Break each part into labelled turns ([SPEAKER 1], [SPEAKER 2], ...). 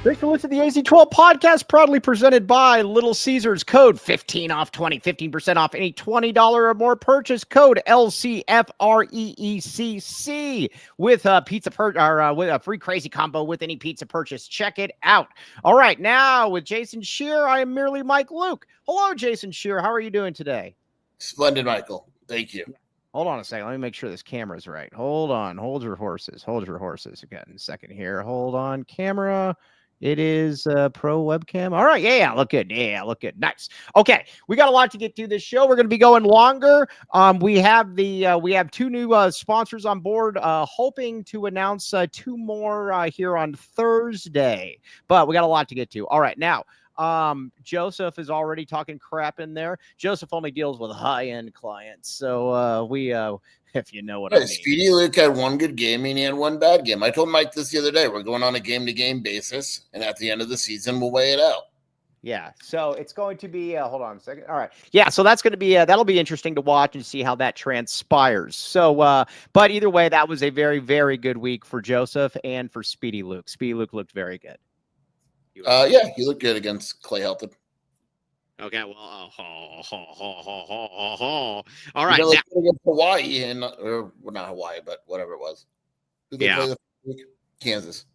[SPEAKER 1] Thanks for listening to the AZ12 podcast, proudly presented by Little Caesars. Code 15 off 20, 15% off any $20 or more purchase. Code LCFREECC with a with a free crazy combo with any pizza purchase. Check it out. All right, now with Jason Shear, I am merely Mike Luke. Hello, Jason Shear. How are you doing today?
[SPEAKER 2] Splendid, Michael. Thank you.
[SPEAKER 1] Hold on a second. Let me make sure this camera's right. Hold on. Hold your horses. Hold your horses. Again, a second here. Hold on, camera. It is pro webcam. All right. Yeah, look good. Yeah, look good. Nice. Okay, we got a lot to get to this show. We're going to be going longer. We have two new sponsors on board. Hoping to announce two more here on Thursday. But we got a lot to get to. All right, now. Joseph is already talking crap in there. Joseph only deals with high-end clients. So if you know what I mean.
[SPEAKER 2] Speedy Luke had one good game and he had one bad game. I told Mike this the other day. We're going on a game-to-game basis, and at the end of the season, we'll weigh it out.
[SPEAKER 1] Yeah, so it's going to be, hold on a second. All right. Yeah, so that's going to be, that'll be interesting to watch and see how that transpires. So, but either way, that was a very, very good week for Joseph and for Speedy Luke. Speedy Luke looked very good.
[SPEAKER 2] Yeah, he looked good against Clay Helton.
[SPEAKER 1] Okay, well, all right.
[SPEAKER 2] Now, against Hawaii or not Hawaii, but whatever it was. Who they play this week? Kansas.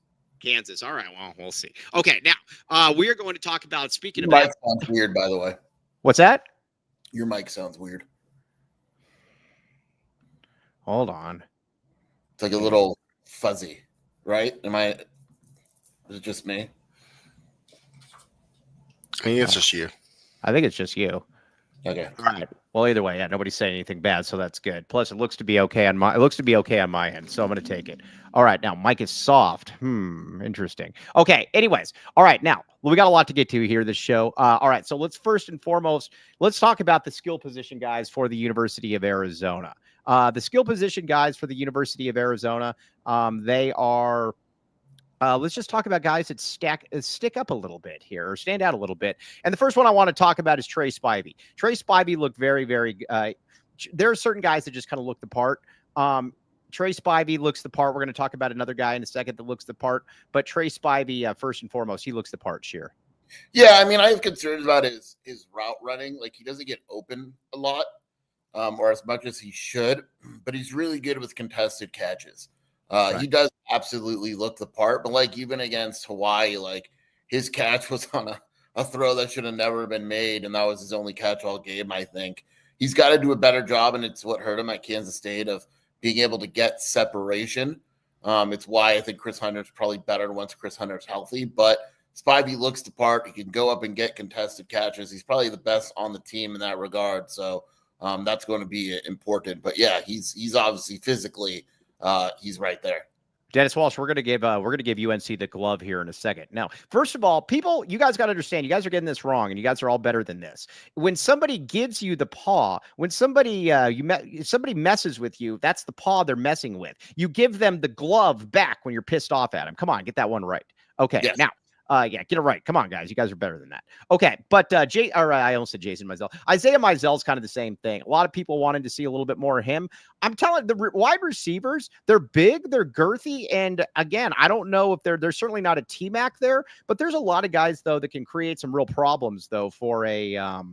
[SPEAKER 1] All right, well, we'll see. Okay, now we are going to talk about speaking
[SPEAKER 2] Your
[SPEAKER 1] of.
[SPEAKER 2] mic sounds weird, by the way.
[SPEAKER 1] What's that?
[SPEAKER 2] Your mic sounds weird.
[SPEAKER 1] Hold on.
[SPEAKER 2] It's like a little fuzzy, right? Is it just me?
[SPEAKER 3] I think it's just you.
[SPEAKER 1] I think it's just you.
[SPEAKER 2] Okay.
[SPEAKER 1] All right. Well, either way, yeah, nobody's saying anything bad, so that's good. Plus, it looks to be okay on my end, so I'm going to take it. All right, now Mike is soft. Interesting. Okay. Anyways, all right, now we got a lot to get to here this show. All right, so let's first and foremost let's talk about the skill position guys for the University of Arizona. The skill position guys for the University of Arizona, they are. Let's just talk about guys that stick up a little bit here or stand out a little bit. And the first one I want to talk about is Trey Spivey. Trey Spivey looked very, very there are certain guys that just kind of look the part. Trey Spivey looks the part. We're going to talk about another guy in a second that looks the part. But Trey Spivey, first and foremost, he looks the part, Sheer.
[SPEAKER 2] Yeah, I mean, I have concerns about his route running. Like, he doesn't get open a lot or as much as he should, but he's really good with contested catches. Right. He does absolutely look the part, but like even against Hawaii, like his catch was on a throw that should have never been made, and that was his only catch all game. I think he's got to do a better job, and it's what hurt him at Kansas State of being able to get separation. It's why I think Chris Hunter's probably better once Chris Hunter's healthy, but Spivey looks the part. He can go up and get contested catches. He's probably the best on the team in that regard, so that's going to be important. But yeah, he's obviously physically. He's right there.
[SPEAKER 1] Dennis Walsh, we're gonna give UNC the glove here in a second. Now, first of all, people, you guys got to understand, you guys are getting this wrong, and you guys are all better than this. When somebody gives you the paw, when somebody if somebody messes with you, that's the paw they're messing with. You give them the glove back when you're pissed off at them. Come on, get that one right. Okay, yes. Now. Yeah, get it right. Come on, guys. You guys are better than that. Okay, but I almost said Jason Mizell. Isaiah Mizell's kind of the same thing. A lot of people wanted to see a little bit more of him. I'm telling the wide receivers, they're big, they're girthy, and again, I don't know if they're certainly not a T-Mac there, but there's a lot of guys though that can create some real problems though for a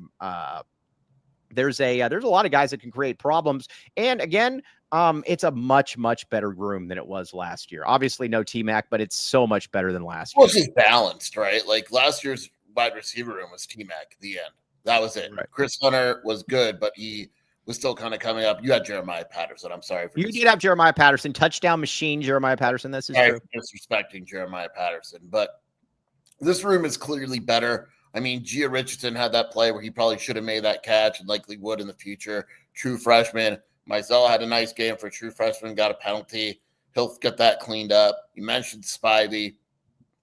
[SPEAKER 1] there's a lot of guys that can create problems. And again, it's a much, much better room than it was last year. Obviously no T-Mac, but it's so much better than last year.
[SPEAKER 2] Well, it's just balanced, right? Like last year's wide receiver room was T-Mac at the end. That was it. Right. Chris Hunter was good, but he was still kind of coming up. You had Jeremiah Patterson. I'm sorry for
[SPEAKER 1] you did have Jeremiah Patterson, touchdown machine Jeremiah Patterson. This is true.
[SPEAKER 2] Disrespecting Jeremiah Patterson, but this room is clearly better. I mean, Gia Richardson had that play where he probably should have made that catch and likely would in the future. True freshman. Mizell had a nice game for true freshman, got a penalty. He'll get that cleaned up. You mentioned Spivey.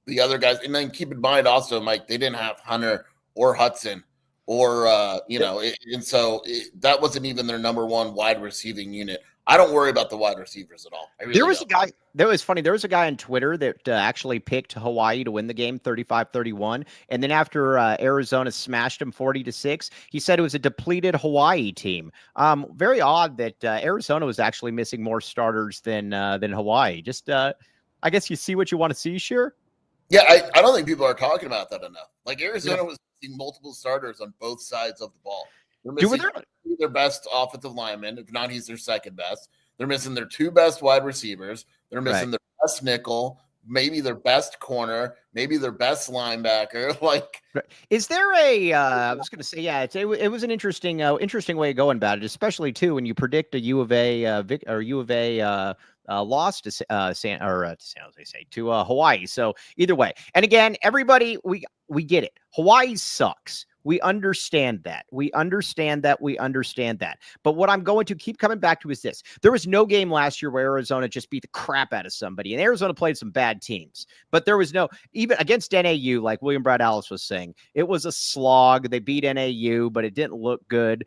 [SPEAKER 2] The other guys, and then keep in mind also, Mike, they didn't have Hunter or Hudson or, that wasn't even their number one wide receiving unit. I don't worry about the wide receivers at all.
[SPEAKER 1] There was a guy on Twitter that actually picked Hawaii to win the game 35-31. And then after Arizona smashed him 40-6, he said it was a depleted Hawaii team. Very odd that Arizona was actually missing more starters than Hawaii. Just, I guess you see what you want to see, sure.
[SPEAKER 2] Yeah, I don't think people are talking about that enough. Like Arizona was missing multiple starters on both sides of the ball. They're missing their best offensive lineman. If not, he's their second best. They're missing their two best wide receivers. They're missing their best nickel, maybe their best corner, maybe their best linebacker. Like,
[SPEAKER 1] is there a? I was going to say, yeah, it was an interesting way of going about it, especially too when you predict a U of A loss to San Jose State to Hawaii. So either way, and again, everybody, we get it. Hawaii sucks. We understand that. We understand that. But what I'm going to keep coming back to is this. There was no game last year where Arizona just beat the crap out of somebody. And Arizona played some bad teams. But there was no, even against NAU, like William Brad Alice was saying, it was a slog. They beat NAU, but it didn't look good.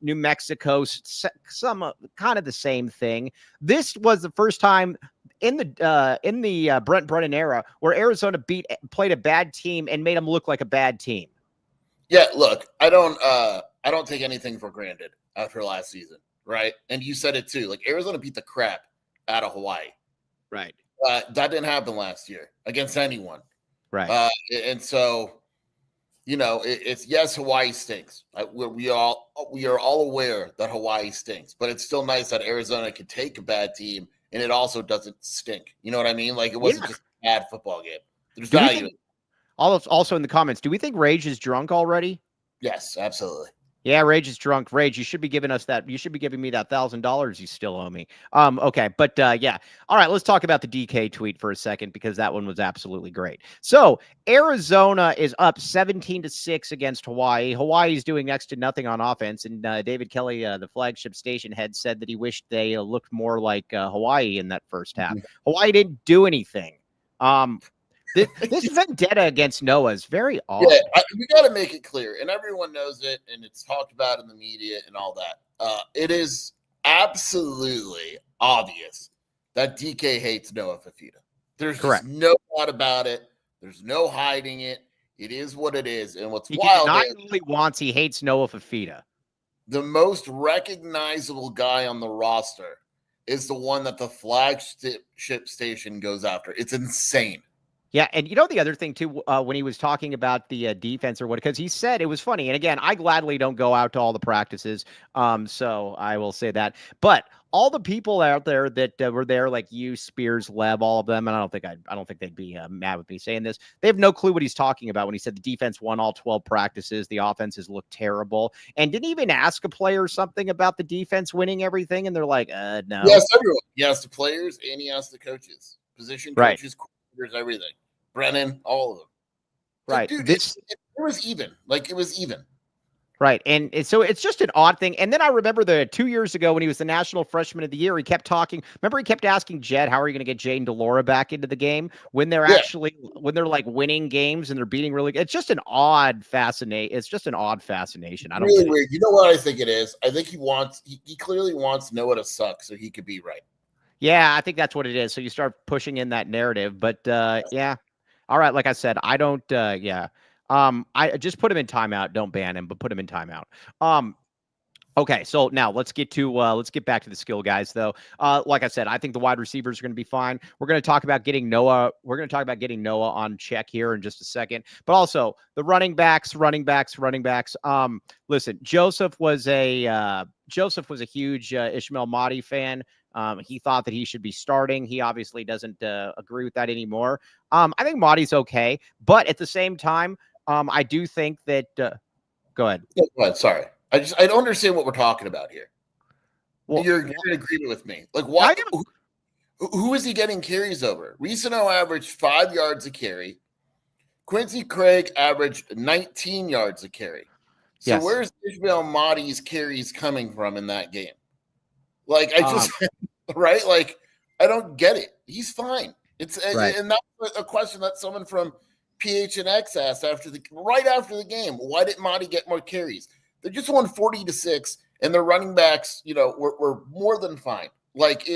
[SPEAKER 1] New Mexico, some kind of the same thing. This was the first time in the Brent Brennan era where Arizona played a bad team and made them look like a bad team.
[SPEAKER 2] Yeah, look, I don't take anything for granted after last season, right? And you said it too. Like Arizona beat the crap out of Hawaii.
[SPEAKER 1] Right.
[SPEAKER 2] That didn't happen last year against anyone.
[SPEAKER 1] Right.
[SPEAKER 2] And so, it's yes, Hawaii stinks. We are all aware that Hawaii stinks, but it's still nice that Arizona could take a bad team and it also doesn't stink. You know what I mean? Like it wasn't just a bad football game. There's value.
[SPEAKER 1] Also in the comments, do we think Rage is drunk already?
[SPEAKER 2] Yes, absolutely.
[SPEAKER 1] Yeah, Rage is drunk. Rage, you should be giving us that. You should be giving me that $1,000 you still owe me. Okay, but yeah. All right, let's talk about the DK tweet for a second because that one was absolutely great. So Arizona is up 17-6 against Hawaii. Hawaii is doing next to nothing on offense, and David Kelly, the flagship station head, said that he wished they looked more like Hawaii in that first half. Hawaii didn't do anything. This vendetta against Noah is very odd.
[SPEAKER 2] Yeah, we got to make it clear, and everyone knows it, and it's talked about in the media and all that. It is absolutely obvious that DK hates Noah Fifita. There's just no doubt about it. There's no hiding it. It is what it is. And what's wild is
[SPEAKER 1] he hates Noah Fifita.
[SPEAKER 2] The most recognizable guy on the roster is the one that the flagship station goes after. It's insane.
[SPEAKER 1] Yeah, and the other thing too, when he was talking about the defense or what, because he said it was funny. And again, I gladly don't go out to all the practices, so I will say that. But all the people out there that were there, like you, Spears, Leb, all of them, and I don't think they'd be mad with me saying this. They have no clue what he's talking about when he said the defense won all 12 practices, the offenses looked terrible, and didn't even ask a player something about the defense winning everything, and they're like, no.
[SPEAKER 2] Yes, everyone. He asked the players and he asked the coaches, position coaches, everything. Brennan, all of them.
[SPEAKER 1] Right.
[SPEAKER 2] Dude, it was even. Like, it was even.
[SPEAKER 1] Right. And so it's just an odd thing. And then I remember 2 years ago when he was the National Freshman of the Year, he kept asking Jed, how are you going to get Jaden DeLora back into the game when they're when they're like winning games and they're beating really good. It's just an odd fascination. It's just an odd fascination. I don't
[SPEAKER 2] really weird. You know what I think it is? I think he clearly wants Noah to suck so he could be right.
[SPEAKER 1] Yeah, I think that's what it is. So you start pushing in that narrative, but yeah. All right. Like I said, I don't, I just put him in timeout. Don't ban him, but put him in timeout. Okay. So now let's get back to the skill guys though. Like I said, I think the wide receivers are going to be fine. We're going to talk about getting Noah. We're going to talk about getting Noah on check here in just a second, but also the running backs. Listen, Joseph was a huge Ishmael Mahdi fan. He thought that he should be starting. He obviously doesn't agree with that anymore. I think Mahdi's okay, but at the same time, I do think that. Go ahead.
[SPEAKER 2] Go ahead. Sorry, I don't understand what we're talking about here. Well, you're in agreement with me. Like, why? Who is he getting carries over? Ricino averaged 5 yards a carry. Quincy Craig averaged 19 yards a carry. So where's Ishmael Mahdi's carries coming from in that game? Like, I just, right? Like, I don't get it. He's fine. And that's a question that someone from PHNX asked right after the game. Why didn't Mahdi get more carries? They just won 40-6, and their running backs, were more than fine. Like,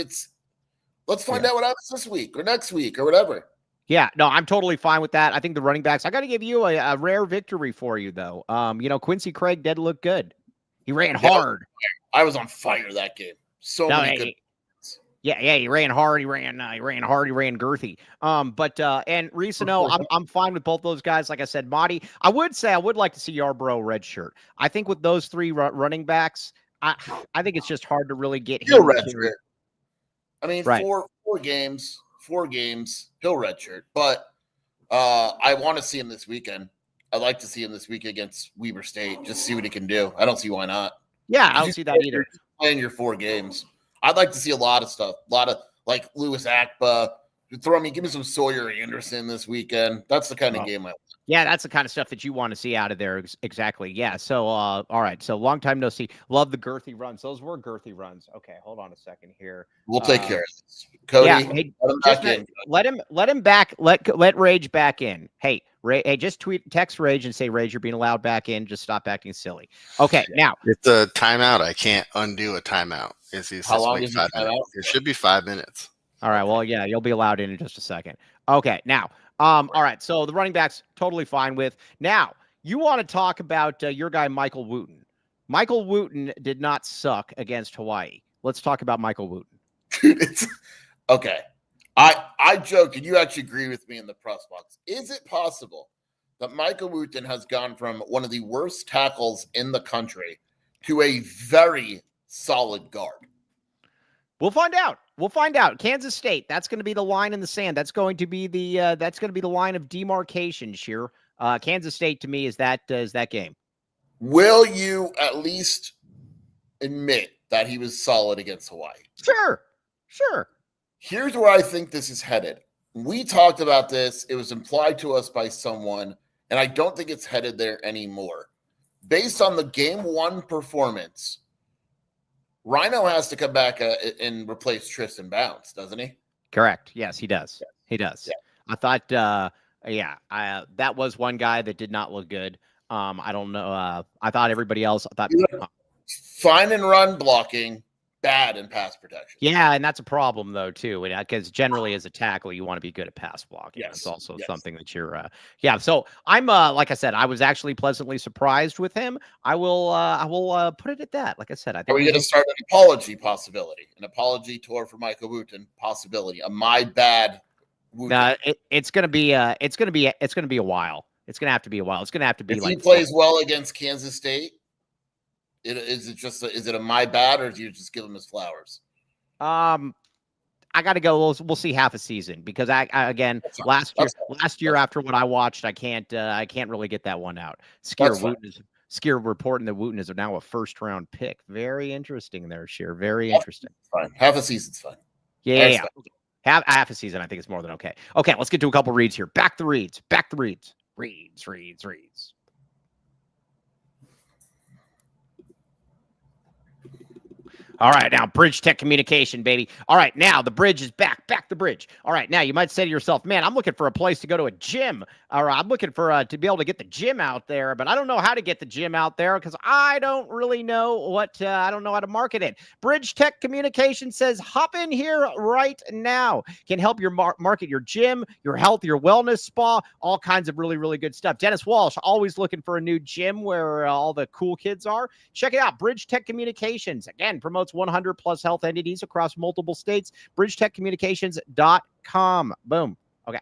[SPEAKER 2] let's find out what happens this week or next week or whatever.
[SPEAKER 1] Yeah, no, I'm totally fine with that. I think the running backs, I got to give you a rare victory for you, though. Quincy Craig did look good. He ran hard.
[SPEAKER 2] I was on fire that game. So many good.
[SPEAKER 1] Yeah, he ran hard. He ran hard. He ran girthy. And Ricino, I'm fine with both those guys. Like I said, Marty, I would say I would like to see Yarbrough redshirt. I think with those three running backs, I think it's just hard to really get
[SPEAKER 2] He'll
[SPEAKER 1] him.
[SPEAKER 2] redshirt. I mean,
[SPEAKER 1] right.
[SPEAKER 2] four games, he'll redshirt. But I want to see him this weekend. I'd like to see him this week against Weber State. Just see what he can do. I don't see why not.
[SPEAKER 1] Yeah, I don't see that either.
[SPEAKER 2] You're playing your 4 games. I'd like to see a lot of stuff. A lot of like Lewis Akpa. Give me some Sawyer Anderson this weekend. That's the kind of game I want.
[SPEAKER 1] Yeah, that's the kind of stuff that you want to see out of there. Exactly. Yeah. So, all right. So, long time no see. Love the girthy runs. Those were girthy runs. Okay, hold on a second here.
[SPEAKER 2] We'll take care of this. Cody,
[SPEAKER 1] yeah, let him back. Let Rage back in. Hey, just text Rage and say, Rage, you're being allowed back in. Just stop acting silly. Okay, now
[SPEAKER 3] it's a timeout. I can't undo a timeout.
[SPEAKER 2] How long is the timeout?
[SPEAKER 3] It should be 5 minutes.
[SPEAKER 1] All right. Well, yeah, you'll be allowed in just a second. Okay, now. All right, so the running backs totally fine with. Now, you want to talk about your guy Michael Wooten. Michael Wooten did not suck against Hawaii. Let's talk about Michael Wooten.
[SPEAKER 2] Okay. I joked, and you actually agree with me in the press box. Is it possible that Michael Wooten has gone from one of the worst tackles in the country to a very solid guard?
[SPEAKER 1] We'll find out. Kansas State. That's going to be the line in the sand. That's going to be the line of demarcation. Here, Kansas State to me is that game.
[SPEAKER 2] Will you at least admit that he was solid against Hawaii?
[SPEAKER 1] Sure.
[SPEAKER 2] Here's where I think this is headed. We talked about this. It was implied to us by someone, and I don't think it's headed there anymore. Based on the game 1 performance, Rhino has to come back and replace Tristan Bounce, doesn't he?
[SPEAKER 1] Correct. Yes, he does. Yeah. He does.
[SPEAKER 2] Yeah.
[SPEAKER 1] I thought, that was one guy that did not look good. I don't know. I thought everybody else.
[SPEAKER 2] Fine in run blocking, bad in pass protection.
[SPEAKER 1] Yeah, and that's a problem though too, because generally as a tackle you want to be good at pass blocking.
[SPEAKER 2] Yes.
[SPEAKER 1] It's also something that you're. So I'm like I said, I was actually pleasantly surprised with him. I will put it at that. Like I said, I think
[SPEAKER 2] are we going to start an apology possibility, an apology tour for Michael Wooten possibility, a my bad.
[SPEAKER 1] It's going to be a while. It's going to have to be a while. It's going to have to be
[SPEAKER 2] if he plays well against Kansas State. Is it a my bad, or do you just give him his flowers?
[SPEAKER 1] I got to go. We'll see half a season because last year after what I watched, I can't really get that one out. Skier reporting that Wooten is now a 1st-round pick. Very interesting there, Sheer. Very interesting.
[SPEAKER 2] Fine. Half a season's fine.
[SPEAKER 1] Yeah. Half a season, I think, is more than okay. Okay, let's get to a couple reads here. Back the reads. Reads. All right, now Bridge Tech Communication, baby. All right, now the bridge is back the bridge. All right, now you might say to yourself, man, I'm looking for a place to go to a gym, or I'm looking for to be able to get the gym out there, but I don't know how to get the gym out there because I don't really know I don't know how to market it. Bridge Tech Communication says, hop in here right now. Can help your market your gym, your health, your wellness spa, all kinds of really, really good stuff. Dennis Walsh, always looking for a new gym where all the cool kids are. Check it out. Bridge Tech Communications, again, promotes 100 plus health entities across multiple states. BridgeTechCommunications.com. Boom. Okay.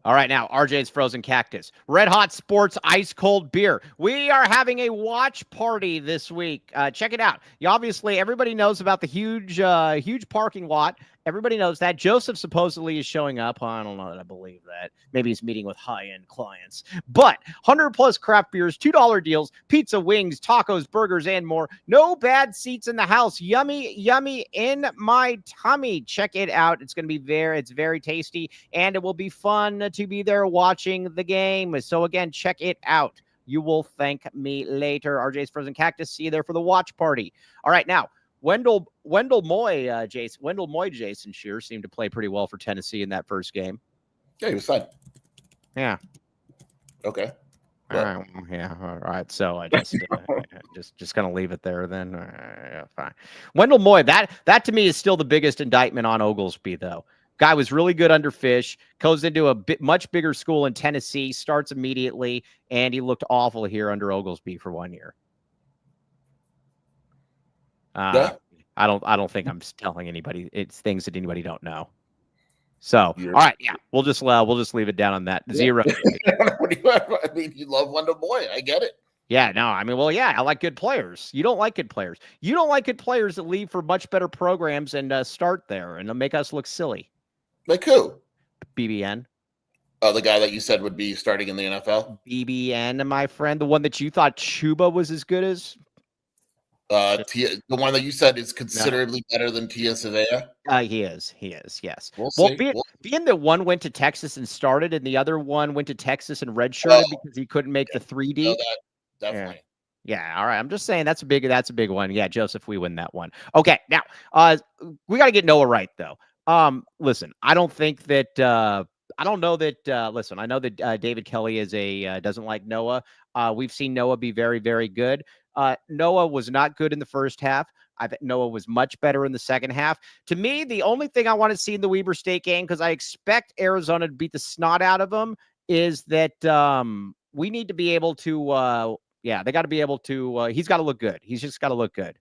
[SPEAKER 1] All right, now RJ's Frozen Cactus. Red Hot Sports Ice Cold Beer. We are having a watch party this week. Check it out. Everybody knows about the huge parking lot. Everybody knows that. Joseph supposedly is showing up. I don't know that I believe that. Maybe he's meeting with high-end clients. But 100-plus craft beers, $2 deals, pizza, wings, tacos, burgers, and more. No bad seats in the house. Yummy, yummy in my tummy. Check it out. It's going to be it's very tasty, and it will be fun to be there watching the game. So, again, check it out. You will thank me later. RJ's Frozen Cactus. See you there for the watch party. All right, now. Wendell Moy, Jason Shear seemed to play pretty well for Tennessee in that first game.
[SPEAKER 2] Yeah, he was fine.
[SPEAKER 1] Yeah.
[SPEAKER 2] Okay.
[SPEAKER 1] All right. So I just gonna leave it there then. Yeah, fine. Wendell Moy, that to me is still the biggest indictment on Oglesby, though. Guy was really good under Fish, goes into a much bigger school in Tennessee, starts immediately, and he looked awful here under Oglesby for 1 year.
[SPEAKER 2] Yeah.
[SPEAKER 1] I don't think I'm telling anybody. It's things that anybody don't know. So, all
[SPEAKER 2] You're-
[SPEAKER 1] right, yeah, we'll just leave it down on that.
[SPEAKER 2] Yeah.
[SPEAKER 1] 0.
[SPEAKER 2] What do you, I mean, you love Wendell Boy. I get it.
[SPEAKER 1] Yeah, no, I mean, well, yeah, I like good players. You don't like good players. You don't like good players that leave for much better programs and start there and make us look silly.
[SPEAKER 2] Like who?
[SPEAKER 1] BBN.
[SPEAKER 2] Oh, the guy that you said would be starting in the NFL?
[SPEAKER 1] BBN, my friend, the one that you thought Chuba was as good as?
[SPEAKER 2] The one that you said is considerably better than Tia Savea.
[SPEAKER 1] He is, yes.
[SPEAKER 2] We'll
[SPEAKER 1] Well,
[SPEAKER 2] see.
[SPEAKER 1] being that one went to Texas and started, and the other one went to Texas and redshirted because he couldn't make the 3D.
[SPEAKER 2] No, that definitely.
[SPEAKER 1] Yeah, all right. I'm just saying that's a big one. Yeah, Joseph, we win that one. Okay, now we got to get Noah right though. Listen, I don't think that I don't know that. Listen, I know that David Kelly is doesn't like Noah. We've seen Noah be very, very good. Noah was not good in the first half. I think Noah was much better in the second half. To me, the only thing I want to see in the Weber State game, because I expect Arizona to beat the snot out of them, is that we need to be able to. Yeah, they got to be able to. He's got to look good. He's just got to look good.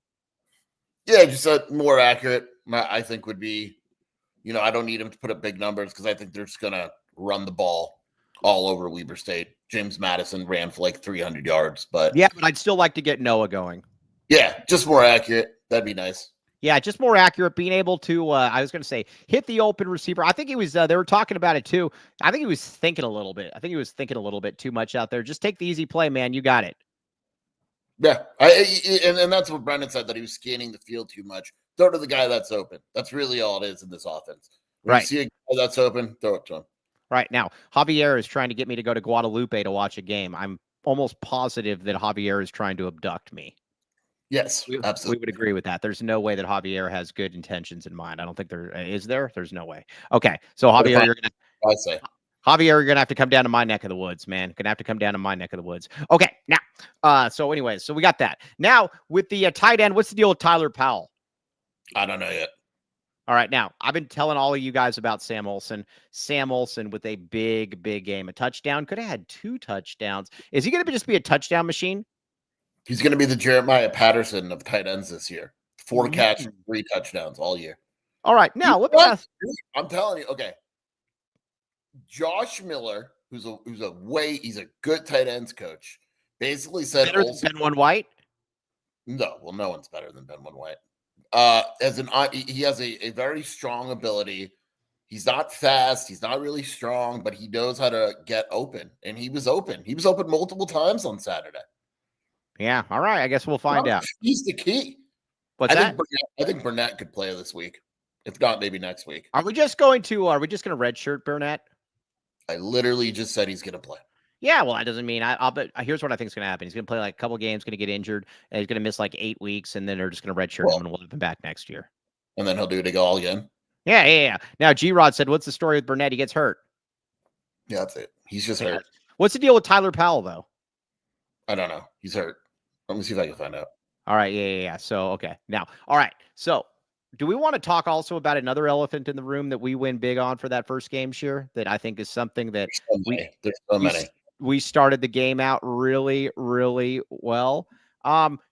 [SPEAKER 2] Yeah, just more accurate. I think would be. I don't need him to put up big numbers because I think they're just gonna run the ball all over Weber State. James Madison ran for like 300 yards, but
[SPEAKER 1] yeah, but I'd still like to get Noah going.
[SPEAKER 2] Yeah, just more accurate. That'd be nice.
[SPEAKER 1] Yeah, just more accurate, being able to, I was going to say, hit the open receiver. I think he was, they were talking about it too. I think he was thinking a little bit. I think he was thinking a little bit too much out there. Just take the easy play, man. You got it.
[SPEAKER 2] Yeah, and that's what Brendan said, that he was scanning the field too much. Throw to the guy that's open. That's really all it is in this offense. When you see a guy that's open, throw it to him.
[SPEAKER 1] Right. Now, Javier is trying to get me to go to Guadalupe to watch a game. I'm almost positive that Javier is trying to abduct me.
[SPEAKER 2] Yes, absolutely.
[SPEAKER 1] We would agree with that. There's no way that Javier has good intentions in mind. I don't think there is. There's no way. Okay, so Javier, you're gonna have to come down to my neck of the woods, man. Gonna have to come down to my neck of the woods. Okay, now, so anyways, so we got that. Now with the tight end, what's the deal with Tyler Powell?
[SPEAKER 2] I don't know yet.
[SPEAKER 1] All right, now I've been telling all of you guys about Sam Olsen. Sam Olsen with a big game, a touchdown. Could have had 2 touchdowns. Is he going to just be a touchdown machine?
[SPEAKER 2] He's going to be the Jeremiah Patterson of tight ends this year. 4 catches, 3 touchdowns all year.
[SPEAKER 1] All right, now
[SPEAKER 2] I'm telling you, okay. Josh Miller, who's a good tight ends coach, basically said
[SPEAKER 1] better than Ben One White.
[SPEAKER 2] No, well, no one's better than Ben One White. He has a very strong ability. He's not fast. He's not really strong, but he knows how to get open. And he was open. He was open multiple times on Saturday.
[SPEAKER 1] Yeah. All right. I guess we'll find out.
[SPEAKER 2] He's the key. I think Burnett could play this week. If not, maybe next week.
[SPEAKER 1] Are we just going to redshirt Burnett?
[SPEAKER 2] I literally just said he's going to play.
[SPEAKER 1] Yeah, well, that doesn't mean I'll bet. Here's what I think is going to happen. He's going to play like a couple games, going to get injured, and he's going to miss like 8 weeks, and then they're just going to redshirt him, and we'll have him back next year.
[SPEAKER 2] And then he'll do it all again.
[SPEAKER 1] Yeah. Now, G-Rod said, "What's the story with Burnett? He gets hurt."
[SPEAKER 2] Yeah, that's it. He's just hurt.
[SPEAKER 1] What's the deal with Tyler Powell, though?
[SPEAKER 2] I don't know. He's hurt. Let me see if I can find out.
[SPEAKER 1] All right. Yeah. So, okay. Now, all right. So, do we want to talk also about another elephant in the room that we win big on for that first game, Sheer? That I think is something that
[SPEAKER 2] there's so many.
[SPEAKER 1] We started the game out really, really well.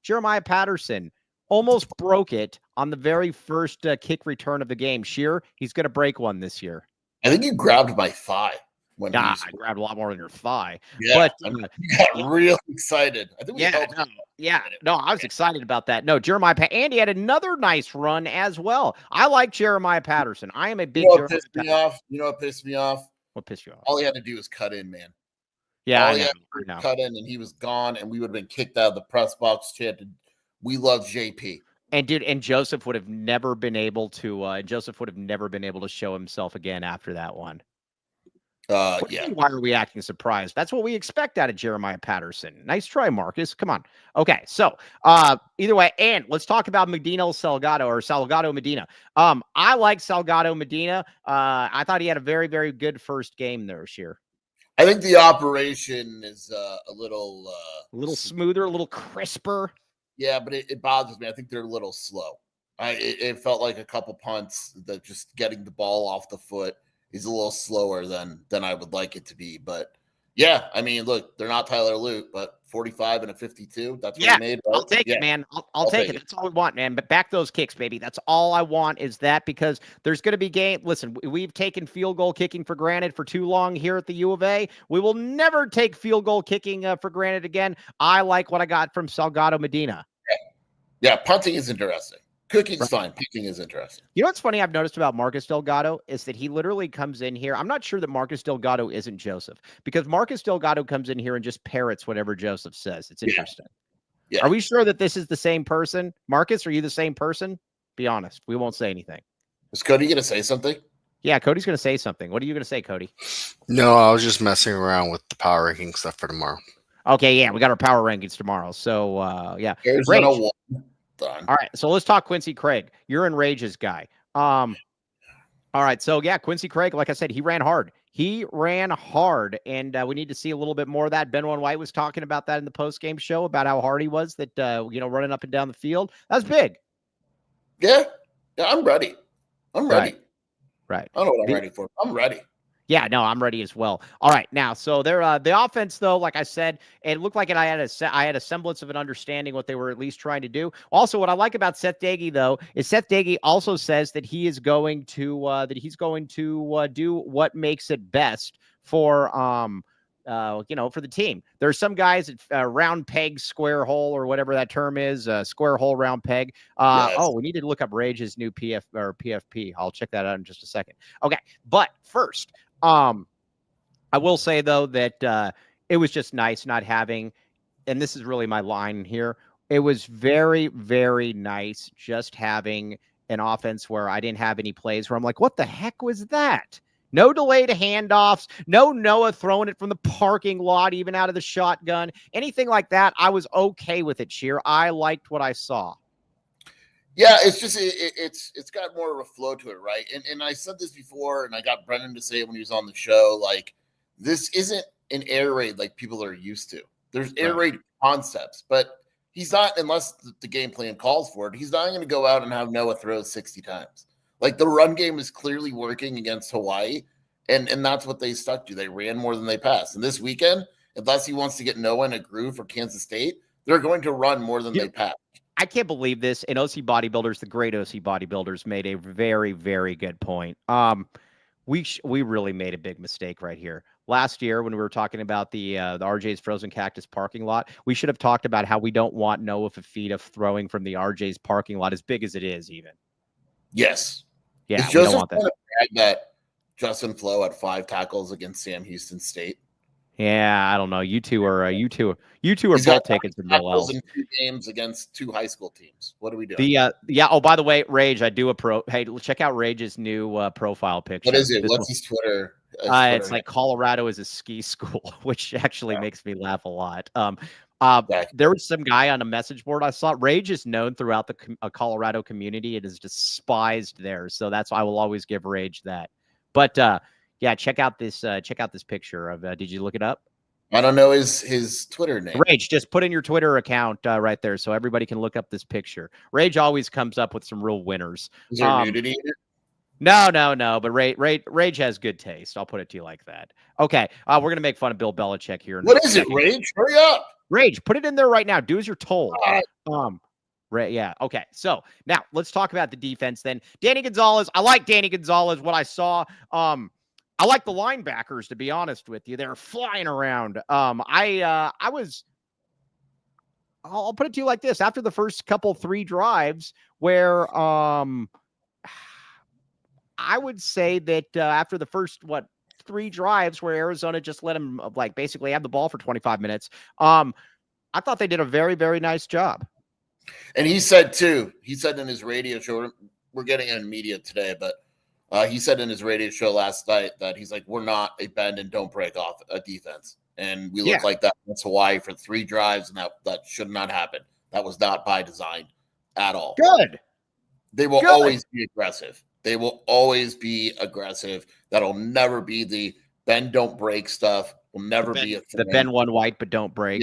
[SPEAKER 1] Jeremiah Patterson almost broke it on the very first kick return of the game. Sheer, he's going to break one this year.
[SPEAKER 2] I think you grabbed my thigh.
[SPEAKER 1] I grabbed a lot more than your thigh.
[SPEAKER 2] Yeah, but you got real excited. I think
[SPEAKER 1] I was excited about that. No, Jeremiah Andy had another nice run as well. I like Jeremiah Patterson. I am a big.
[SPEAKER 2] You know what pissed me off?
[SPEAKER 1] What pissed you off?
[SPEAKER 2] All he had to do was cut in, man.
[SPEAKER 1] Yeah,
[SPEAKER 2] I know. Cut in, and he was gone, and we would have been kicked out of the press box. Chanted, "We love JP."
[SPEAKER 1] And Joseph would have never been able to. Show himself again after that one.
[SPEAKER 2] Yeah.
[SPEAKER 1] Why are we acting surprised? That's what we expect out of Jeremiah Patterson. Nice try, Marcus. Come on. Okay, so either way, and let's talk about Salgado Medina. I like Salgado Medina. I thought he had a very, very good first game there this year.
[SPEAKER 2] I think the operation is a little
[SPEAKER 1] smoother, a little crisper.
[SPEAKER 2] Yeah, but it bothers me. I think they're a little slow. It felt like a couple punts that just getting the ball off the foot is a little slower than I would like it to be. But Yeah, I mean, look, they're not Tyler Lute, but 45 and a 52. That's what
[SPEAKER 1] Yeah,
[SPEAKER 2] he made. Right?
[SPEAKER 1] I'll take it, man. I'll take it. That's all we want, man. But back those kicks, baby. That's all I want is that, because there's going to be game. Listen, we've taken field goal kicking for granted for too long here at the U of A. We will never take field goal kicking for granted again. I like what I got from Salgado Medina.
[SPEAKER 2] Yeah, punting is interesting. Cooking's fine. Punting is interesting.
[SPEAKER 1] You know what's funny I've noticed about Marcus Delgado is that he literally comes in here. I'm not sure that Marcus Delgado isn't Joseph, because Marcus Delgado comes in here and just parrots whatever Joseph says. It's interesting.
[SPEAKER 2] Yeah.
[SPEAKER 1] Are we sure that this is the same person? Marcus, are you the same person? Be honest. We won't say anything.
[SPEAKER 2] Is Cody going to say something?
[SPEAKER 1] Yeah, Cody's going to say something. What are you going to say, Cody?
[SPEAKER 3] No, I was just messing around with the power ranking stuff for tomorrow.
[SPEAKER 1] Okay, yeah, we got our power rankings tomorrow. So, yeah.
[SPEAKER 2] Arizona won. Done.
[SPEAKER 1] All right, so let's talk Quincy Craig. You're in Rage's guy. All right, so yeah, Quincy Craig, like I said, he ran hard. And we need to see a little bit more of that. Ben White was talking about that in the post-game show about how hard he was, that running up and down the field. That's big.
[SPEAKER 2] Yeah, I'm ready. I'm ready.
[SPEAKER 1] Right.
[SPEAKER 2] I don't know what I'm ready for. I'm ready.
[SPEAKER 1] Yeah, no, I'm ready as well. All right, now, so they're the offense, though, like I said, it looked like I had a semblance of an understanding what they were at least trying to do. Also, what I like about Seth Dagey, though, is Seth Dagey also says that he is going to do what makes it best for for the team. There are some guys at round peg, square hole, or whatever that term is, square hole, round peg.
[SPEAKER 2] Yes.
[SPEAKER 1] Oh, we need to look up Rage's new PFP. I'll check that out in just a second. Okay, but first, I will say, though, that it was just nice not having, and this is really my line here, it was very, very nice just having an offense where I didn't have any plays where I'm like, what the heck was that? No delayed handoffs, no Noah throwing it from the parking lot, even out of the shotgun, anything like that. I was okay with it, Sheer. I liked what I saw.
[SPEAKER 2] Yeah, it's just it's got more of a flow to it, right? And I said this before, and I got Brendan to say it when he was on the show. Like, this isn't an air raid like people are used to. There's air raid concepts, but he's not, unless the game plan calls for it, he's not going to go out and have Noah throw 60 times. Like, the run game is clearly working against Hawaii, and that's what they stuck to. They ran more than they passed. And this weekend, unless he wants to get Noah in a groove for Kansas State, they're going to run more than they pass.
[SPEAKER 1] I can't believe this. And OC Bodybuilders, the great OC Bodybuilders, made a very, very good point. We really made a big mistake right here. Last year, when we were talking about the RJ's Frozen Cactus parking lot, we should have talked about how we don't want Noah Fafita throwing from the RJ's parking lot, as big as it is, even.
[SPEAKER 2] Yes.
[SPEAKER 1] Yeah, we don't want
[SPEAKER 2] that Justin Flo had 5 tackles against Sam Houston State.
[SPEAKER 1] Yeah, I don't know. You two are both taking some real L's.
[SPEAKER 2] In 2 games against 2 high school teams. What are we doing?
[SPEAKER 1] Oh, by the way, Rage, I do Hey, check out Rage's new profile picture.
[SPEAKER 2] What is it? What's his Twitter?
[SPEAKER 1] It's like Colorado is a ski school, which actually makes me laugh a lot. There was some guy on a message board I saw. Rage is known throughout the Colorado community. It is despised there, so that's why I will always give Rage that. But yeah, check out this picture of. Did you look it up?
[SPEAKER 2] I don't know his Twitter name.
[SPEAKER 1] Rage, just put in your Twitter account right there, so everybody can look up this picture. Rage always comes up with some real winners.
[SPEAKER 2] Is there nudity in it?
[SPEAKER 1] No. But Rage has good taste. I'll put it to you like that. Okay, we're gonna make fun of Bill Belichick here.
[SPEAKER 2] What is it, Rage? Hurry up!
[SPEAKER 1] Rage, put it in there right now. Do as you're told. Right, yeah. Okay, so now let's talk about the defense. Then Danny Gonzalez. I like Danny Gonzalez. What I saw. I like the linebackers, to be honest with you. They're flying around. I'll put it to you like this. After the first 3 drives where I would say that after the first 3 drives where Arizona just let them basically have the ball for 25 minutes, I thought they did a very, very nice job.
[SPEAKER 2] And he said in his radio show, we're getting in media today, but he said in his radio show last night that he's like, we're not a bend and don't break off a defense. And we look like that against Hawaii for 3 drives, and that should not happen. That was not by design at all.
[SPEAKER 1] Good.
[SPEAKER 2] They will always be aggressive. They will always be aggressive. That'll never be the bend, don't break stuff. Will never be
[SPEAKER 1] the bend one white, but don't break.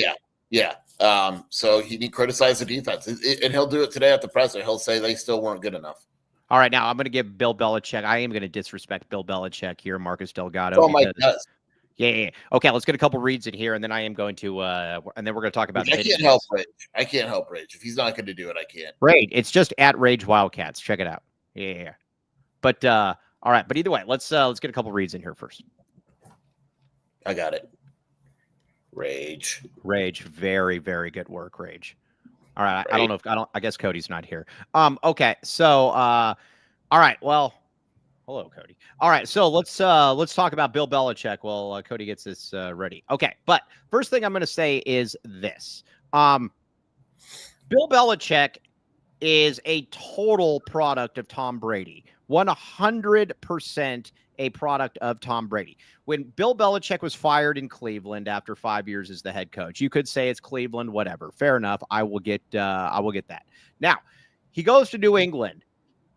[SPEAKER 2] Yeah. So he criticized the defense. And he'll do it today at the presser. He'll say they still weren't good enough.
[SPEAKER 1] All right, now I'm going to give Bill Belichick. I am going to disrespect Bill Belichick here, Marcus Delgado.
[SPEAKER 2] Oh, Mike does.
[SPEAKER 1] Yeah. Okay, let's get a couple reads in here, and then I am going to, and then we're going to talk about.
[SPEAKER 2] I can't help Rage. I can't help Rage. If he's not going to do it, I can't.
[SPEAKER 1] Right. It's just at Rage Wildcats. Check it out. Yeah. But all right. But either way, let's get a couple reads in here first.
[SPEAKER 2] I got it. Rage.
[SPEAKER 1] Very, very good work, Rage. All right. I don't know if I guess Cody's not here. Okay. So all right. Well, hello, Cody. All right. So let's talk about Bill Belichick while Cody gets this ready. Okay. But first thing I'm going to say is this. Bill Belichick is a total product of Tom Brady. 100% a product of Tom Brady. When Bill Belichick was fired in Cleveland after 5 years as the head coach, you could say it's Cleveland, whatever. Fair enough. I will get that. Now, he goes to New England.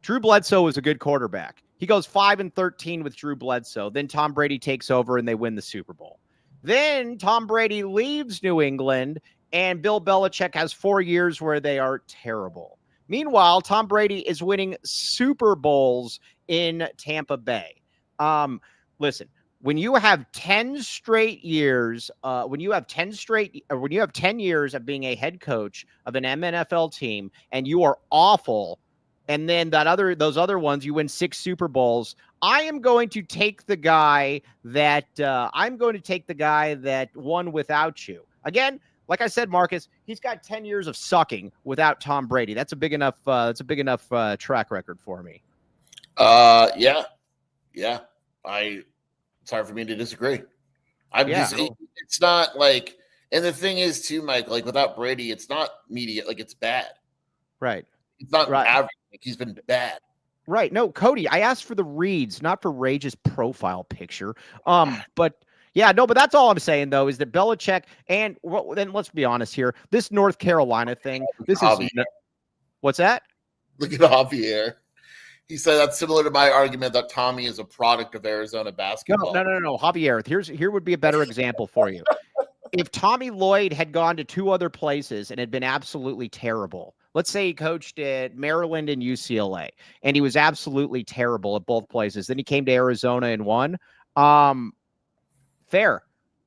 [SPEAKER 1] Drew Bledsoe was a good quarterback. He goes 5-13 with Drew Bledsoe. Then Tom Brady takes over and they win the Super Bowl. Then Tom Brady leaves New England and Bill Belichick has 4 years where they are terrible. Meanwhile, Tom Brady is winning Super Bowls in Tampa Bay. Listen, when you have 10 straight years, when you have 10 years of being a head coach of an NFL team and you are awful, and then those other ones, you win 6 Super Bowls, I am going to take the guy that won without you. Again, like I said, Marcus, he's got 10 years of sucking without Tom Brady. That's a big enough track record for me.
[SPEAKER 2] Yeah. It's hard for me to disagree. It's not like, and the thing is too, Mike, like without Brady, it's not media, like it's bad.
[SPEAKER 1] Right.
[SPEAKER 2] It's not average. Like he's been bad.
[SPEAKER 1] Right. No, Cody, I asked for the reads, not for Rage's profile picture. But that's all I'm saying though, is that Belichick and then let's be honest here, this North Carolina thing, what's that?
[SPEAKER 2] Look at Javier. He said that's similar to my argument that Tommy is a product of Arizona basketball.
[SPEAKER 1] No. Javier, here would be a better example for you. If Tommy Lloyd had gone to 2 other places and had been absolutely terrible, let's say he coached at Maryland and UCLA, and he was absolutely terrible at both places. Then he came to Arizona and won. Fair.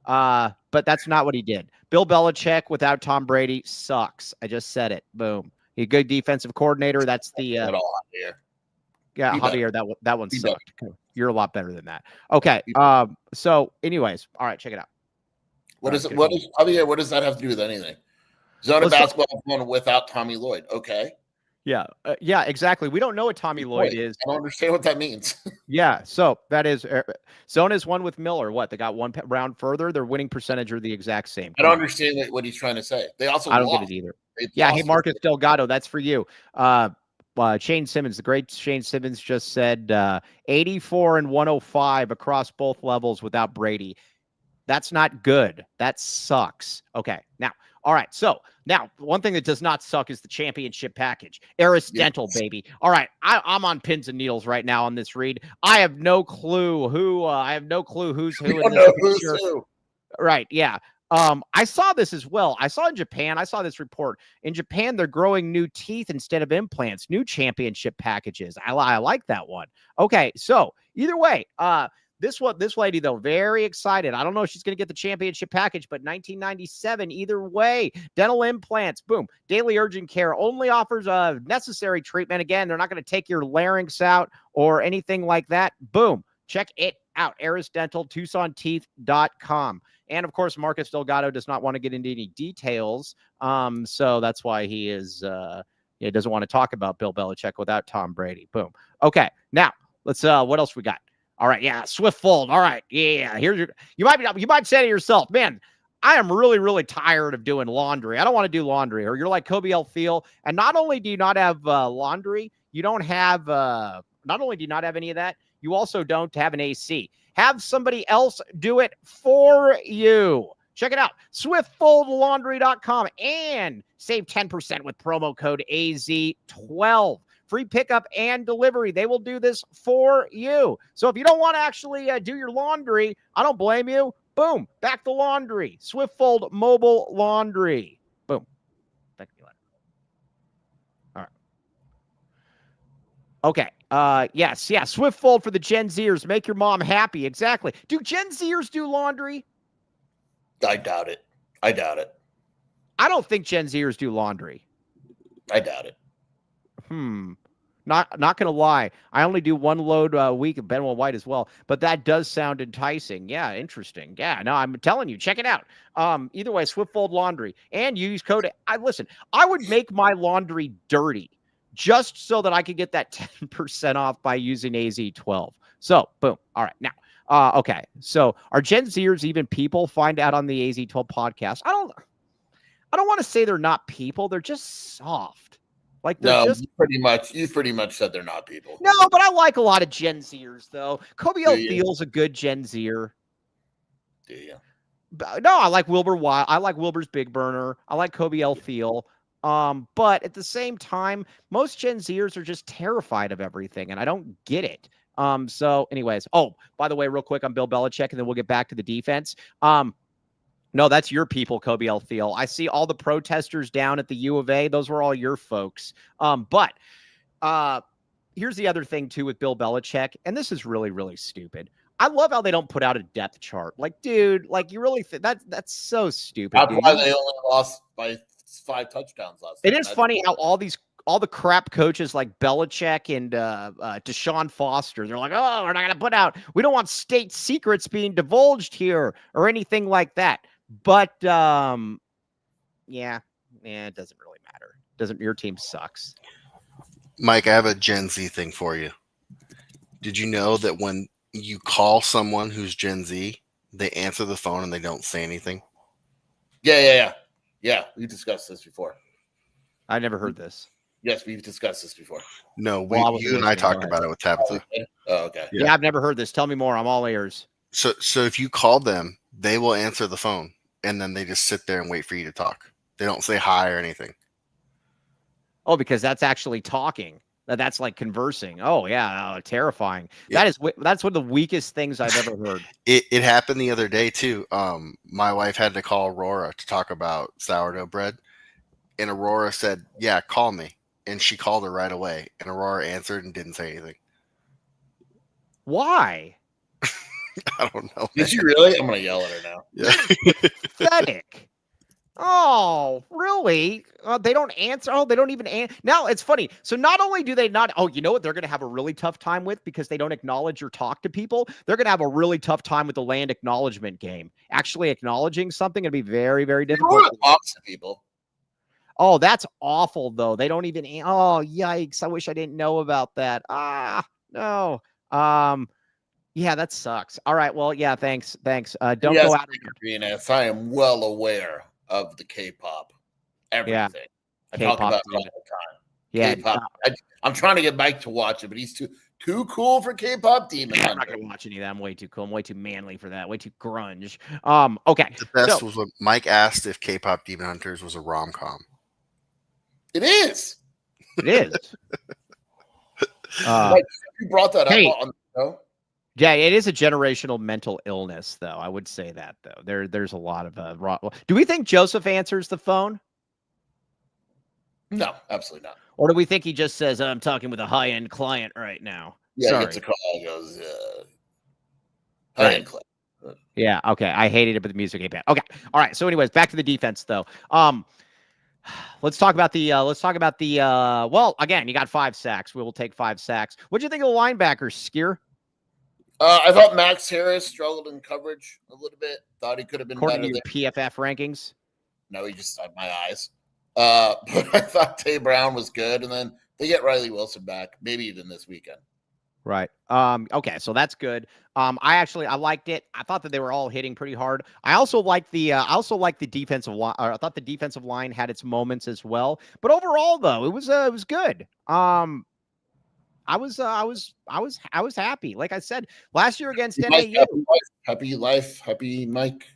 [SPEAKER 1] But that's not what he did. Bill Belichick without Tom Brady sucks. I just said it. Boom. He's a good defensive coordinator. That's the Yeah, Javier, that one sucked. You're a lot better than that. Okay. So anyways, all right, check it out.
[SPEAKER 2] What does that have to do with anything? Zona basketball won without Tommy Lloyd. Okay.
[SPEAKER 1] Yeah. Exactly. We don't know what Tommy Lloyd is.
[SPEAKER 2] I don't understand what that means.
[SPEAKER 1] Yeah. So that is Zona's won with Miller. What? They got one round further. Their winning percentage are the exact same.
[SPEAKER 2] I don't understand what he's trying to say. They also
[SPEAKER 1] I don't get it either. Hey, Marcus Delgado, that's for you. Shane Simmons, the great Shane Simmons just said 84 and 105 across both levels without Brady. That's not good. That sucks. Okay. Now, all right. So now one thing that does not suck is the championship package. Eris Dental, baby. All right. I'm on pins and needles right now on this read. I have no clue who's who in this picture. Right. Yeah. I saw this as well. I saw in Japan. I saw this report. In Japan, they're growing new teeth instead of implants, new championship packages. I like that one. Okay. So either way, this lady, though, very excited. I don't know if she's going to get the championship package, but 1997, either way, dental implants, boom. Daily urgent care only offers a necessary treatment. Again, they're not going to take your larynx out or anything like that. Boom. Check it out. Eris Dental, TucsonTeeth.com. And, of course, Marcus Delgado does not want to get into any details. So that's why he doesn't want to talk about Bill Belichick without Tom Brady. Boom. Okay. Now, let's what else we got? All right, yeah, Swift Fold. All right, yeah. You might say to yourself, man, I am really, really tired of doing laundry. I don't want to do laundry. Or you're like Kobe L. Thiel, and not only do you not have laundry, you don't have. Not only do you not have any of that, you also don't have an AC. Have somebody else do it for you. Check it out, SwiftFoldLaundry.com, and save 10% with promo code AZ12. Free pickup and delivery. They will do this for you. So if you don't want to actually do your laundry, I don't blame you. Boom. Back the laundry. SwiftFold Mobile Laundry. Boom. Thank you. All right. Okay. Yes, yeah. Swift fold for the Gen Zers. Make your mom happy. Exactly. Do Gen Zers do laundry?
[SPEAKER 2] I doubt it. I doubt it.
[SPEAKER 1] I don't think Gen Zers do laundry.
[SPEAKER 2] I doubt it.
[SPEAKER 1] Not gonna lie. I only do one load a week of Benwell White as well, but that does sound enticing. Yeah, interesting. Yeah, no, I'm telling you, check it out. Either way, Swiftfold Laundry, and you use code. I would make my laundry dirty just so that I could get that 10% off by using AZ12. So, boom. All right, now. Okay, so are Gen Zers even people? Find out on the AZ12 podcast. I don't want to say they're not people. They're just soft. Like they're
[SPEAKER 2] No,
[SPEAKER 1] just
[SPEAKER 2] you pretty much said they're not people.
[SPEAKER 1] no, but I like a lot of Gen Zers though. Kobe L.
[SPEAKER 2] Do you?
[SPEAKER 1] Thiel's a good Gen Zer.
[SPEAKER 2] Do you?
[SPEAKER 1] No, I like Wilbur Wild. I like Wilbur's Big Burner. I like Kobe L. Thiel. But at the same time, most Gen Zers are just terrified of everything, and I don't get it. So, anyways, oh, by the way, real quick on Bill Belichick, and then we'll get back to the defense. No, that's your people, Kobe L. Thiel. I see all the protesters down at the U of A. Those were all your folks. But here's the other thing, too, with Bill Belichick, and this is really, really stupid. I love how they don't put out a depth chart. Like, dude, like you really that's so stupid.
[SPEAKER 2] That's
[SPEAKER 1] dude.
[SPEAKER 2] why they only lost by 5 touchdowns last
[SPEAKER 1] It
[SPEAKER 2] night.
[SPEAKER 1] is funny how all the crap coaches like Belichick and Deshaun Foster, they're like, oh, we're not going to put out, we don't want state secrets being divulged here or anything like that. But yeah, it doesn't really matter. Your team sucks.
[SPEAKER 3] Mike, I have a Gen Z thing for you. Did you know that when you call someone who's Gen Z, they answer the phone and they don't say anything?
[SPEAKER 2] Yeah. We discussed this before.
[SPEAKER 1] I never heard this.
[SPEAKER 2] Yes, we've discussed this before.
[SPEAKER 3] No, you and I
[SPEAKER 1] listening.
[SPEAKER 3] talked about it with Tabitha.
[SPEAKER 2] Oh, okay.
[SPEAKER 1] Yeah, I've never heard this. Tell me more. I'm all ears.
[SPEAKER 3] So if you call them, they will answer the phone, and then they just sit there and wait for you to talk. They don't say hi or anything.
[SPEAKER 1] Oh, because that's actually talking. That's like conversing. Oh yeah, terrifying.
[SPEAKER 3] Yeah.
[SPEAKER 1] That's one of the weakest things I've ever heard.
[SPEAKER 3] It happened the other day too. My wife had to call Aurora to talk about sourdough bread, and Aurora said, "Yeah, call me." And she called her right away, and Aurora answered and didn't say anything.
[SPEAKER 1] Why?
[SPEAKER 3] I don't know.
[SPEAKER 2] Did you really? I'm gonna yell at her now.
[SPEAKER 3] Yeah.
[SPEAKER 1] Pathetic. Oh, really? They don't answer. Oh, they don't even answer. Now, it's funny. So not only do they not, oh, you know what they're going to have a really tough time with because they don't acknowledge or talk to people. They're going to have a really tough time with the land acknowledgement game. Actually acknowledging something going to be very, very difficult.
[SPEAKER 2] Talks to people.
[SPEAKER 1] Oh, that's awful, though. They don't even, oh, yikes. I wish I didn't know about that. No. Yeah, that sucks. All right. Well, yeah, thanks. Don't go out.
[SPEAKER 2] Venus, I am well aware of the K-pop, everything.
[SPEAKER 1] Yeah.
[SPEAKER 2] I
[SPEAKER 1] K-pop
[SPEAKER 2] talk about it all
[SPEAKER 1] demon.
[SPEAKER 2] the time.
[SPEAKER 1] Yeah.
[SPEAKER 2] K-pop. I'm trying to get Mike to watch it, but he's too cool for K-pop Demon
[SPEAKER 1] I'm not
[SPEAKER 2] Hunter.
[SPEAKER 1] gonna watch any of that. I'm way too cool. I'm way too manly for that. Way too grunge. Okay.
[SPEAKER 3] The best was when Mike asked if K-pop Demon Hunters was a rom-com.
[SPEAKER 2] It is.
[SPEAKER 1] It is.
[SPEAKER 2] Like, you brought that
[SPEAKER 1] hey.
[SPEAKER 2] up on the show.
[SPEAKER 1] Yeah, it is a generational mental illness, though. I would say that, though. There's a lot of do we think Joseph answers the phone?
[SPEAKER 2] No, absolutely not.
[SPEAKER 1] Or do we think he just says, I'm talking with a high-end client right now?
[SPEAKER 2] Yeah,
[SPEAKER 1] Sorry.
[SPEAKER 2] he gets a call and goes, high-end client.
[SPEAKER 1] Yeah, okay. I hated it, but the music ain't bad. Okay. All right. So, anyways, back to the defense, though. Let's talk about the well, again, you got 5 sacks. We will take 5 sacks. What'd you think of the linebackers, Skier?
[SPEAKER 2] I thought Max Harris struggled in coverage a little bit. Thought he could have been
[SPEAKER 1] According
[SPEAKER 2] better
[SPEAKER 1] to your PFF rankings.
[SPEAKER 2] No, he just had my eyes. But I thought Tay Brown was good, and then they get Riley Wilson back, maybe even this weekend.
[SPEAKER 1] Right. Okay, so that's good. I liked it. I thought that they were all hitting pretty hard. I also liked the defensive line. I thought the defensive line had its moments as well. But overall, though, it was good. I was happy. Like I said, last year against NAU.
[SPEAKER 2] Happy life, happy Mike.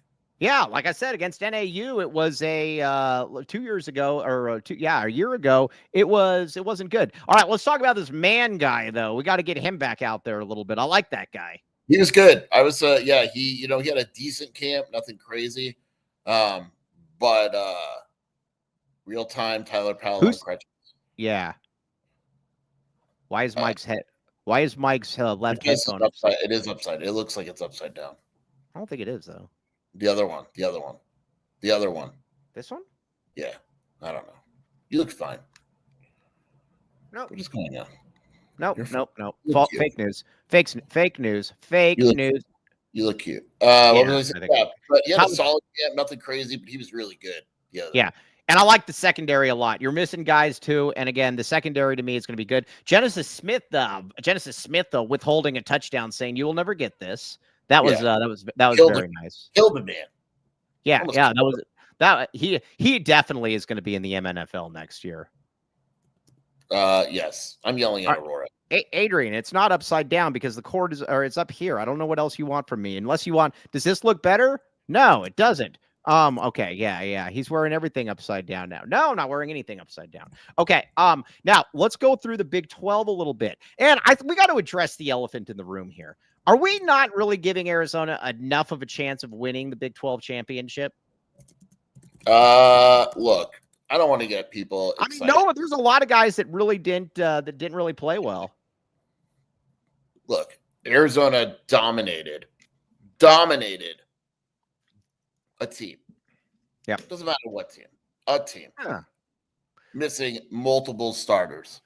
[SPEAKER 1] Yeah, like I said, against NAU, it was a 2 years ago or a year ago. It wasn't good. All right, let's talk about this man guy though. We got to get him back out there a little bit. I like that guy.
[SPEAKER 2] He was good. I was he had a decent camp, nothing crazy. But real time Tyler Powell on crutches.
[SPEAKER 1] Yeah. Why is Mike's head? Why is Mike's left
[SPEAKER 2] This is
[SPEAKER 1] headphone
[SPEAKER 2] upside. It is upside. It looks like it's upside down.
[SPEAKER 1] I don't think it is though.
[SPEAKER 2] The other one. The other one. The other one.
[SPEAKER 1] This one?
[SPEAKER 2] Yeah. I don't know. You look fine.
[SPEAKER 1] Nope.
[SPEAKER 2] What is going on?
[SPEAKER 1] Nope.
[SPEAKER 2] You're
[SPEAKER 1] Nope. Nope.
[SPEAKER 2] Look cute.
[SPEAKER 1] Fake news. Fake news. Fake
[SPEAKER 2] You look
[SPEAKER 1] news.
[SPEAKER 2] You look cute.
[SPEAKER 1] Yeah,
[SPEAKER 2] What was I
[SPEAKER 1] I
[SPEAKER 2] saying?
[SPEAKER 1] think-
[SPEAKER 2] Yeah, but he had
[SPEAKER 1] How-
[SPEAKER 2] a solid game, nothing crazy, but he was really good.
[SPEAKER 1] Yeah. And I like the secondary a lot. You're missing guys too. And again, the secondary to me is going to be good. Genesis Smith, though, withholding a touchdown, saying you will never get this. That was
[SPEAKER 2] Killed
[SPEAKER 1] very
[SPEAKER 2] him.
[SPEAKER 1] nice.
[SPEAKER 2] Killed the man.
[SPEAKER 1] Yeah,
[SPEAKER 2] Almost
[SPEAKER 1] yeah,
[SPEAKER 2] killed
[SPEAKER 1] he definitely is going to be in the MNFL next year.
[SPEAKER 2] Yes. I'm yelling at Aurora.
[SPEAKER 1] Adrian, it's not upside down because the cord it's up here. I don't know what else you want from me. Unless you want, does this look better? No, it doesn't. Okay, yeah. He's wearing everything upside down now. No, not wearing anything upside down. Okay. Now let's go through the Big 12 a little bit. And we got to address the elephant in the room here. Are we not really giving Arizona enough of a chance of winning the Big 12 championship?
[SPEAKER 2] Look, I don't want to get people excited.
[SPEAKER 1] No, there's a lot of guys that really didn't really play well.
[SPEAKER 2] Look, Arizona dominated a team.
[SPEAKER 1] Yeah.
[SPEAKER 2] Doesn't matter what team. A team.
[SPEAKER 1] Yeah.
[SPEAKER 2] Missing multiple starters.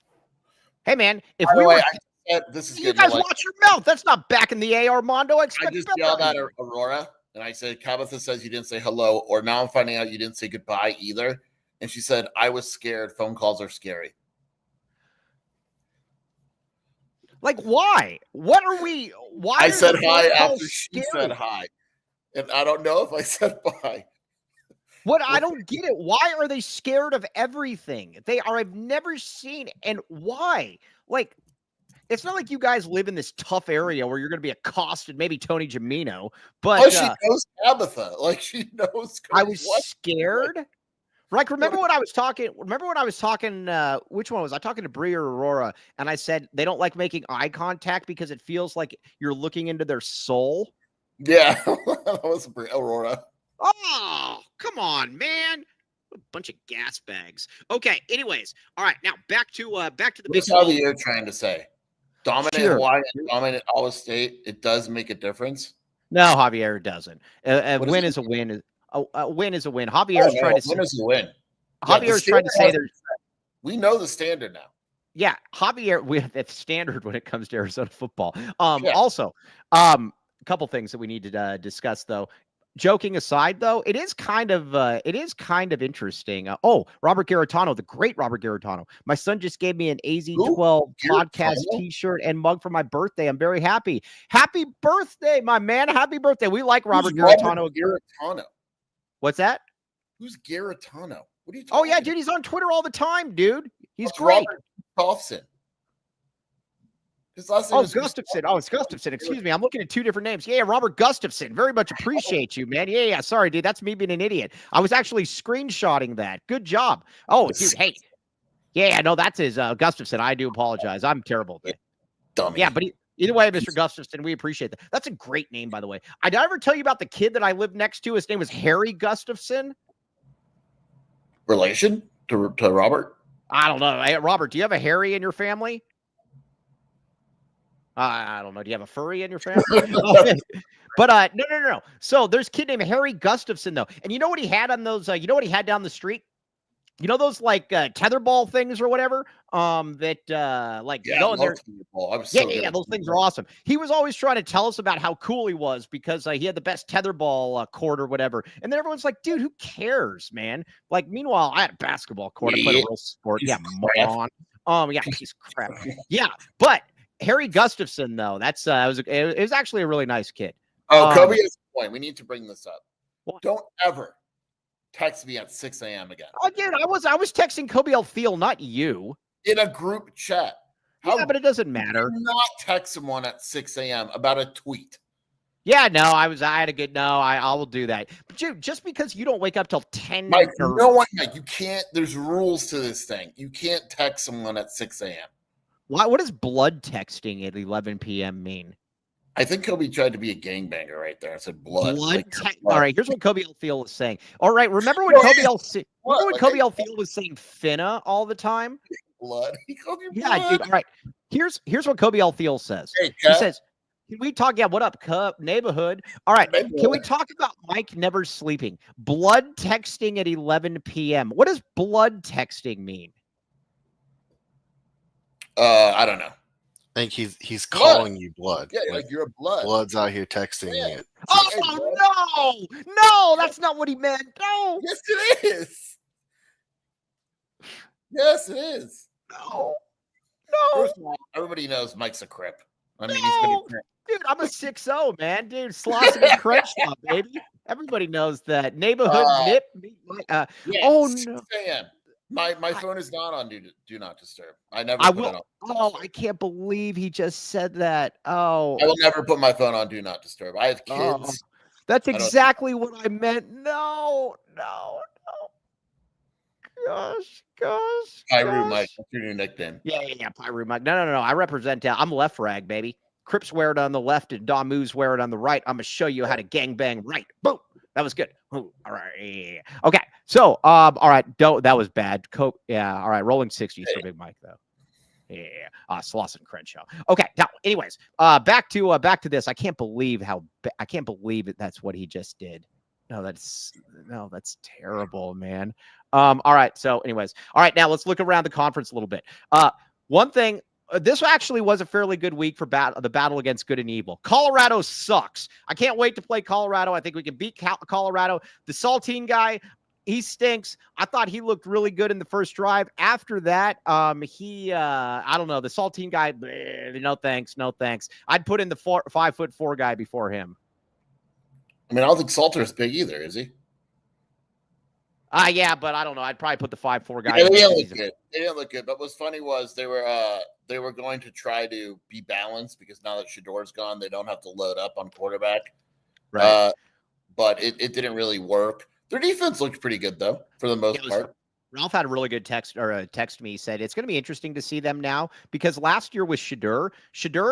[SPEAKER 1] Hey man, if
[SPEAKER 2] By the
[SPEAKER 1] we
[SPEAKER 2] way,
[SPEAKER 1] were,
[SPEAKER 2] I said this is
[SPEAKER 1] you
[SPEAKER 2] good.
[SPEAKER 1] guys watch your mouth. That's not back in the AR Mondo.
[SPEAKER 2] I just yelled at Aurora and I said, Tabitha says you didn't say hello, or now I'm finding out you didn't say goodbye either. And she said, I was scared. Phone calls are scary.
[SPEAKER 1] Like, why? What are we? Why?
[SPEAKER 2] I said hi after
[SPEAKER 1] so
[SPEAKER 2] she
[SPEAKER 1] scary?
[SPEAKER 2] said hi. And I don't know if I said bye.
[SPEAKER 1] What? I don't get it. Why are they scared of everything? They are. I've never seen. And why? Like, it's not like you guys live in this tough area where you're going to be accosted. Maybe Tony Jamino, but
[SPEAKER 2] Oh, she knows Tabitha. Like, she knows.
[SPEAKER 1] I was scared. Like, remember when I was talking? Which one was I talking to Bree or Aurora? And I said they don't like making eye contact because it feels like you're looking into their soul.
[SPEAKER 2] Yeah, that was Aurora.
[SPEAKER 1] Oh, come on, man! A bunch of gas bags. Okay. Anyways, all right. Now back to the Big
[SPEAKER 2] What's how
[SPEAKER 1] 12.
[SPEAKER 2] you're trying to say? Dominant
[SPEAKER 1] Sure.
[SPEAKER 2] Hawaii and dominant Iowa State. It does make a difference.
[SPEAKER 1] No, Javier doesn't. A
[SPEAKER 2] What
[SPEAKER 1] win
[SPEAKER 2] is
[SPEAKER 1] is a win. A win is a win. Javier's trying to say.
[SPEAKER 2] Win is a win.
[SPEAKER 1] Javier's trying to say there's.
[SPEAKER 2] We know the standard now.
[SPEAKER 1] Yeah, Javier with it's standard when it comes to Arizona football.
[SPEAKER 2] Yeah.
[SPEAKER 1] Also, a couple things that we need to discuss though. Joking aside, though, it is kind of interesting. Robert Garatano, the great Robert Garatano. My son just gave me an AZ12 podcast T-shirt and mug for my birthday. I'm very happy. Happy birthday, my man! Happy birthday. We like Robert Garatano.
[SPEAKER 2] Garatano.
[SPEAKER 1] What's that?
[SPEAKER 2] Who's Garatano? What are you talking
[SPEAKER 1] Oh yeah, dude, he's on Twitter all the time, dude. He's
[SPEAKER 2] What's
[SPEAKER 1] great.
[SPEAKER 2] Robert Gustafson. His last name is
[SPEAKER 1] Gustafson. Oh, it's Gustafson. Excuse me. I'm looking at two different names. Yeah, Robert Gustafson. Very much appreciate you, man. Yeah. Sorry, dude. That's me being an idiot. I was actually screenshotting that. Good job. Oh, dude. Hey. Yeah, no, that's his Gustafson. I do apologize. I'm terrible.
[SPEAKER 2] Dummy.
[SPEAKER 1] Yeah, but either way, Mr. Gustafson, we appreciate that. That's a great name, by the way. Did I ever tell you about the kid that I lived next to? His name was Harry Gustafson.
[SPEAKER 2] Relation to Robert?
[SPEAKER 1] I don't know. Hey, Robert, do you have a Harry in your family? I don't know. Do you have a furry in your family? But no. So there's a kid named Harry Gustafson, though. And you know what he had on those? You know what he had down the street? You know those like tetherball things or whatever? Those things are awesome. He was always trying to tell us about how cool he was because he had the best tetherball court or whatever. And then everyone's like, dude, who cares, man? Like, meanwhile, I had a basketball court. I played a real sport. Yeah, moron. Yeah, he's crap. Yeah, but Harry Gustafson, though, that's it was actually a really nice kid.
[SPEAKER 2] Oh, Kobe has a point. We need to bring this up.
[SPEAKER 1] What?
[SPEAKER 2] Don't ever text me at 6 a.m. again.
[SPEAKER 1] Oh, dude, I was texting Kobe Alfield, not you.
[SPEAKER 2] In a group chat.
[SPEAKER 1] Yeah, but it doesn't matter.
[SPEAKER 2] Do not text someone at 6 a.m. about a tweet.
[SPEAKER 1] Yeah, no, I had a good I will do that. But dude, just because you don't wake up till 10
[SPEAKER 2] Mike, you can't, there's rules to this thing. You can't text someone at 6 a.m.
[SPEAKER 1] What does blood texting at 11 p.m. mean?
[SPEAKER 2] I think Kobe tried to be a gangbanger right there. I said blood.
[SPEAKER 1] All right, here's what Kobe Alfield was saying. All right, remember when Kobe Alfield was saying finna all the time?
[SPEAKER 2] Blood. He called you
[SPEAKER 1] blood. Yeah, dude. All right. Here's what Kobe L. Thiel says.
[SPEAKER 2] Hey,
[SPEAKER 1] He says, can we talk? Yeah, what up, Cup neighborhood? All right.
[SPEAKER 2] Neighborhood.
[SPEAKER 1] Can we talk about Mike never sleeping? Blood texting at 11 p.m. What does blood texting mean?
[SPEAKER 2] I don't know.
[SPEAKER 3] I think he's calling you blood.
[SPEAKER 2] Yeah, like you're a blood.
[SPEAKER 3] Blood's out here texting you.
[SPEAKER 1] Oh, no, that's not what he meant. No.
[SPEAKER 2] Yes, it is. Yes, it is.
[SPEAKER 1] No.
[SPEAKER 2] First of all, everybody knows Mike's a crip. I mean, he's been a crip.
[SPEAKER 1] Dude, I'm a 6-0, man. Dude, Slauson and Crenshaw, baby. Everybody knows that. Neighborhood nip.
[SPEAKER 2] Yeah,
[SPEAKER 1] oh, no.
[SPEAKER 2] My phone is not on do not disturb. I never put it on.
[SPEAKER 1] Oh, I can't believe he just said that. Oh.
[SPEAKER 2] I will never put my phone on do not disturb. I have kids.
[SPEAKER 1] That's exactly what I meant. No. Gosh.
[SPEAKER 2] Pyru Mike, that's your new nickname.
[SPEAKER 1] Yeah, Pyru Mike. No. I represent, I'm left rag, baby. Crips wear it on the left and Damus wear it on the right. I'm going to show you how to gangbang right. Boom. That was good. Ooh, all right. Okay. So, all right. That was bad. Yeah. All right. Rolling 60s for Big Mike, though. Yeah. Slauson Crenshaw. Okay. Now, anyways, back to this. I can't believe that's what he just did. No, that's terrible, man. All right. So, anyways, all right. Now let's look around the conference a little bit. One thing. This actually was a fairly good week for the battle against good and evil. Colorado sucks. I can't wait to play Colorado. I think we can beat Colorado. The Saltine guy, he stinks. I thought he looked really good in the first drive. After that, I don't know. The Saltine guy, no thanks. I'd put in the 5'4" guy before him.
[SPEAKER 2] I mean, I don't think Salter's big either, is he?
[SPEAKER 1] Yeah, but I don't know. I'd probably put the 5'4" guy.
[SPEAKER 2] Yeah, they didn't look good. But what's funny was they were going to try to be balanced because now that Shador's gone, they don't have to load up on quarterback.
[SPEAKER 1] Right.
[SPEAKER 2] But it didn't really work. Their defense looked pretty good though, for the most part.
[SPEAKER 1] Ralph had a really good text me. He said it's going to be interesting to see them now because last year was Shador,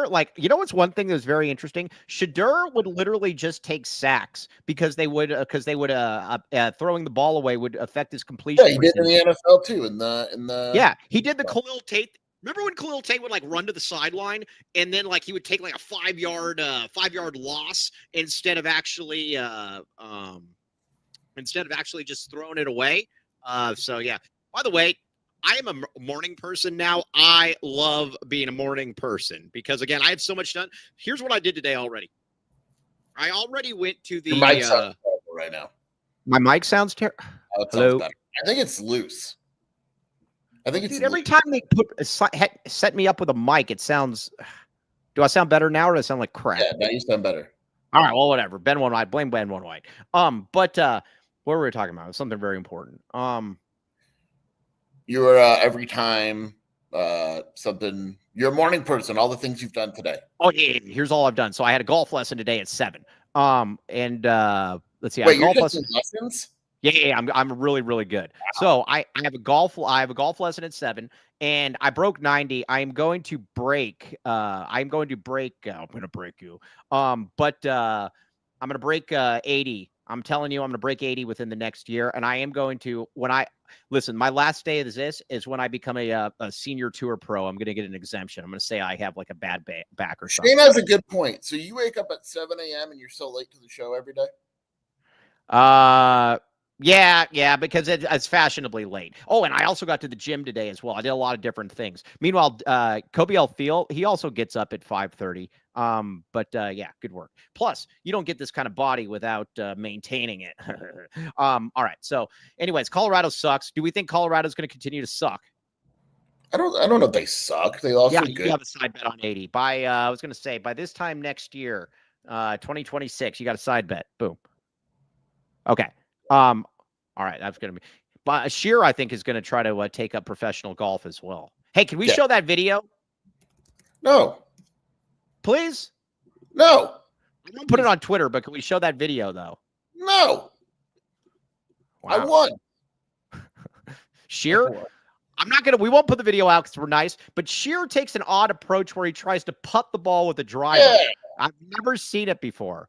[SPEAKER 1] like, you know what's one thing that was very interesting? Shador would literally just take sacks because they would throwing the ball away would affect his completion.
[SPEAKER 2] Yeah, he did in the NFL too. In the
[SPEAKER 1] yeah, he did the Khalil Tate. Remember when Khalil Tate would like run to the sideline and then like he would take like a 5-yard loss instead of actually just throwing it away. So yeah, by the way, I am a morning person now. I love being a morning person because again, I had so much done. Here's what I did today already. I already went to the
[SPEAKER 2] Your mic sounds terrible right now.
[SPEAKER 1] My mic sounds terrible.
[SPEAKER 2] Oh, hello. Better. I think it's loose. I think it's
[SPEAKER 1] every time they set me up with a mic, it sounds. Do I sound better now, or do I sound like crap?
[SPEAKER 2] Yeah, now you sound better.
[SPEAKER 1] All right, well, whatever. Ben One White, blame Ben One White. But what were we talking about? It was something very important.
[SPEAKER 2] You were every time something. You're a morning person. All the things you've done today.
[SPEAKER 1] Oh yeah, here's all I've done. So I had a golf lesson today at 7. And let's see.
[SPEAKER 2] Wait,
[SPEAKER 1] golf
[SPEAKER 2] you're taking lessons?
[SPEAKER 1] Yeah, I'm really, really good. Wow. So I have a golf lesson at 7, and I broke 90. I'm going to break. I'm going to break you. But I'm going to break 80. I'm telling you, I'm going to break 80 within the next year, and I am going to. My last day of this is when I become a senior tour pro. I'm going to get an exemption. I'm going to say I have like a bad back or something.
[SPEAKER 2] Shane has a good point. So you wake up at 7 a.m. and you're so late to the show every day?
[SPEAKER 1] Yeah, because it's fashionably late. Oh, and I also got to the gym today as well. I did a lot of different things. Meanwhile, Kobe L. Thiel, he also gets up at 5:30. But yeah, good work. Plus, you don't get this kind of body without maintaining it. All right. So, anyways, Colorado sucks. Do we think Colorado's going to continue to suck?
[SPEAKER 2] I don't know if they suck. They also good.
[SPEAKER 1] You have a side bet on 80. I was going to say by this time next year, 2026, you got a side bet. Boom. Okay. All right, that's going to be. But Shear, I think, is going to try to take up professional golf as well. Hey, can we show that video?
[SPEAKER 2] No.
[SPEAKER 1] Please?
[SPEAKER 2] No.
[SPEAKER 1] I don't put it on Twitter, but can we show that video, though?
[SPEAKER 2] No. Wow. I won.
[SPEAKER 1] Shear? We won't put the video out because we're nice, but Shear takes an odd approach where he tries to putt the ball with a driver. Yeah. I've never seen it before.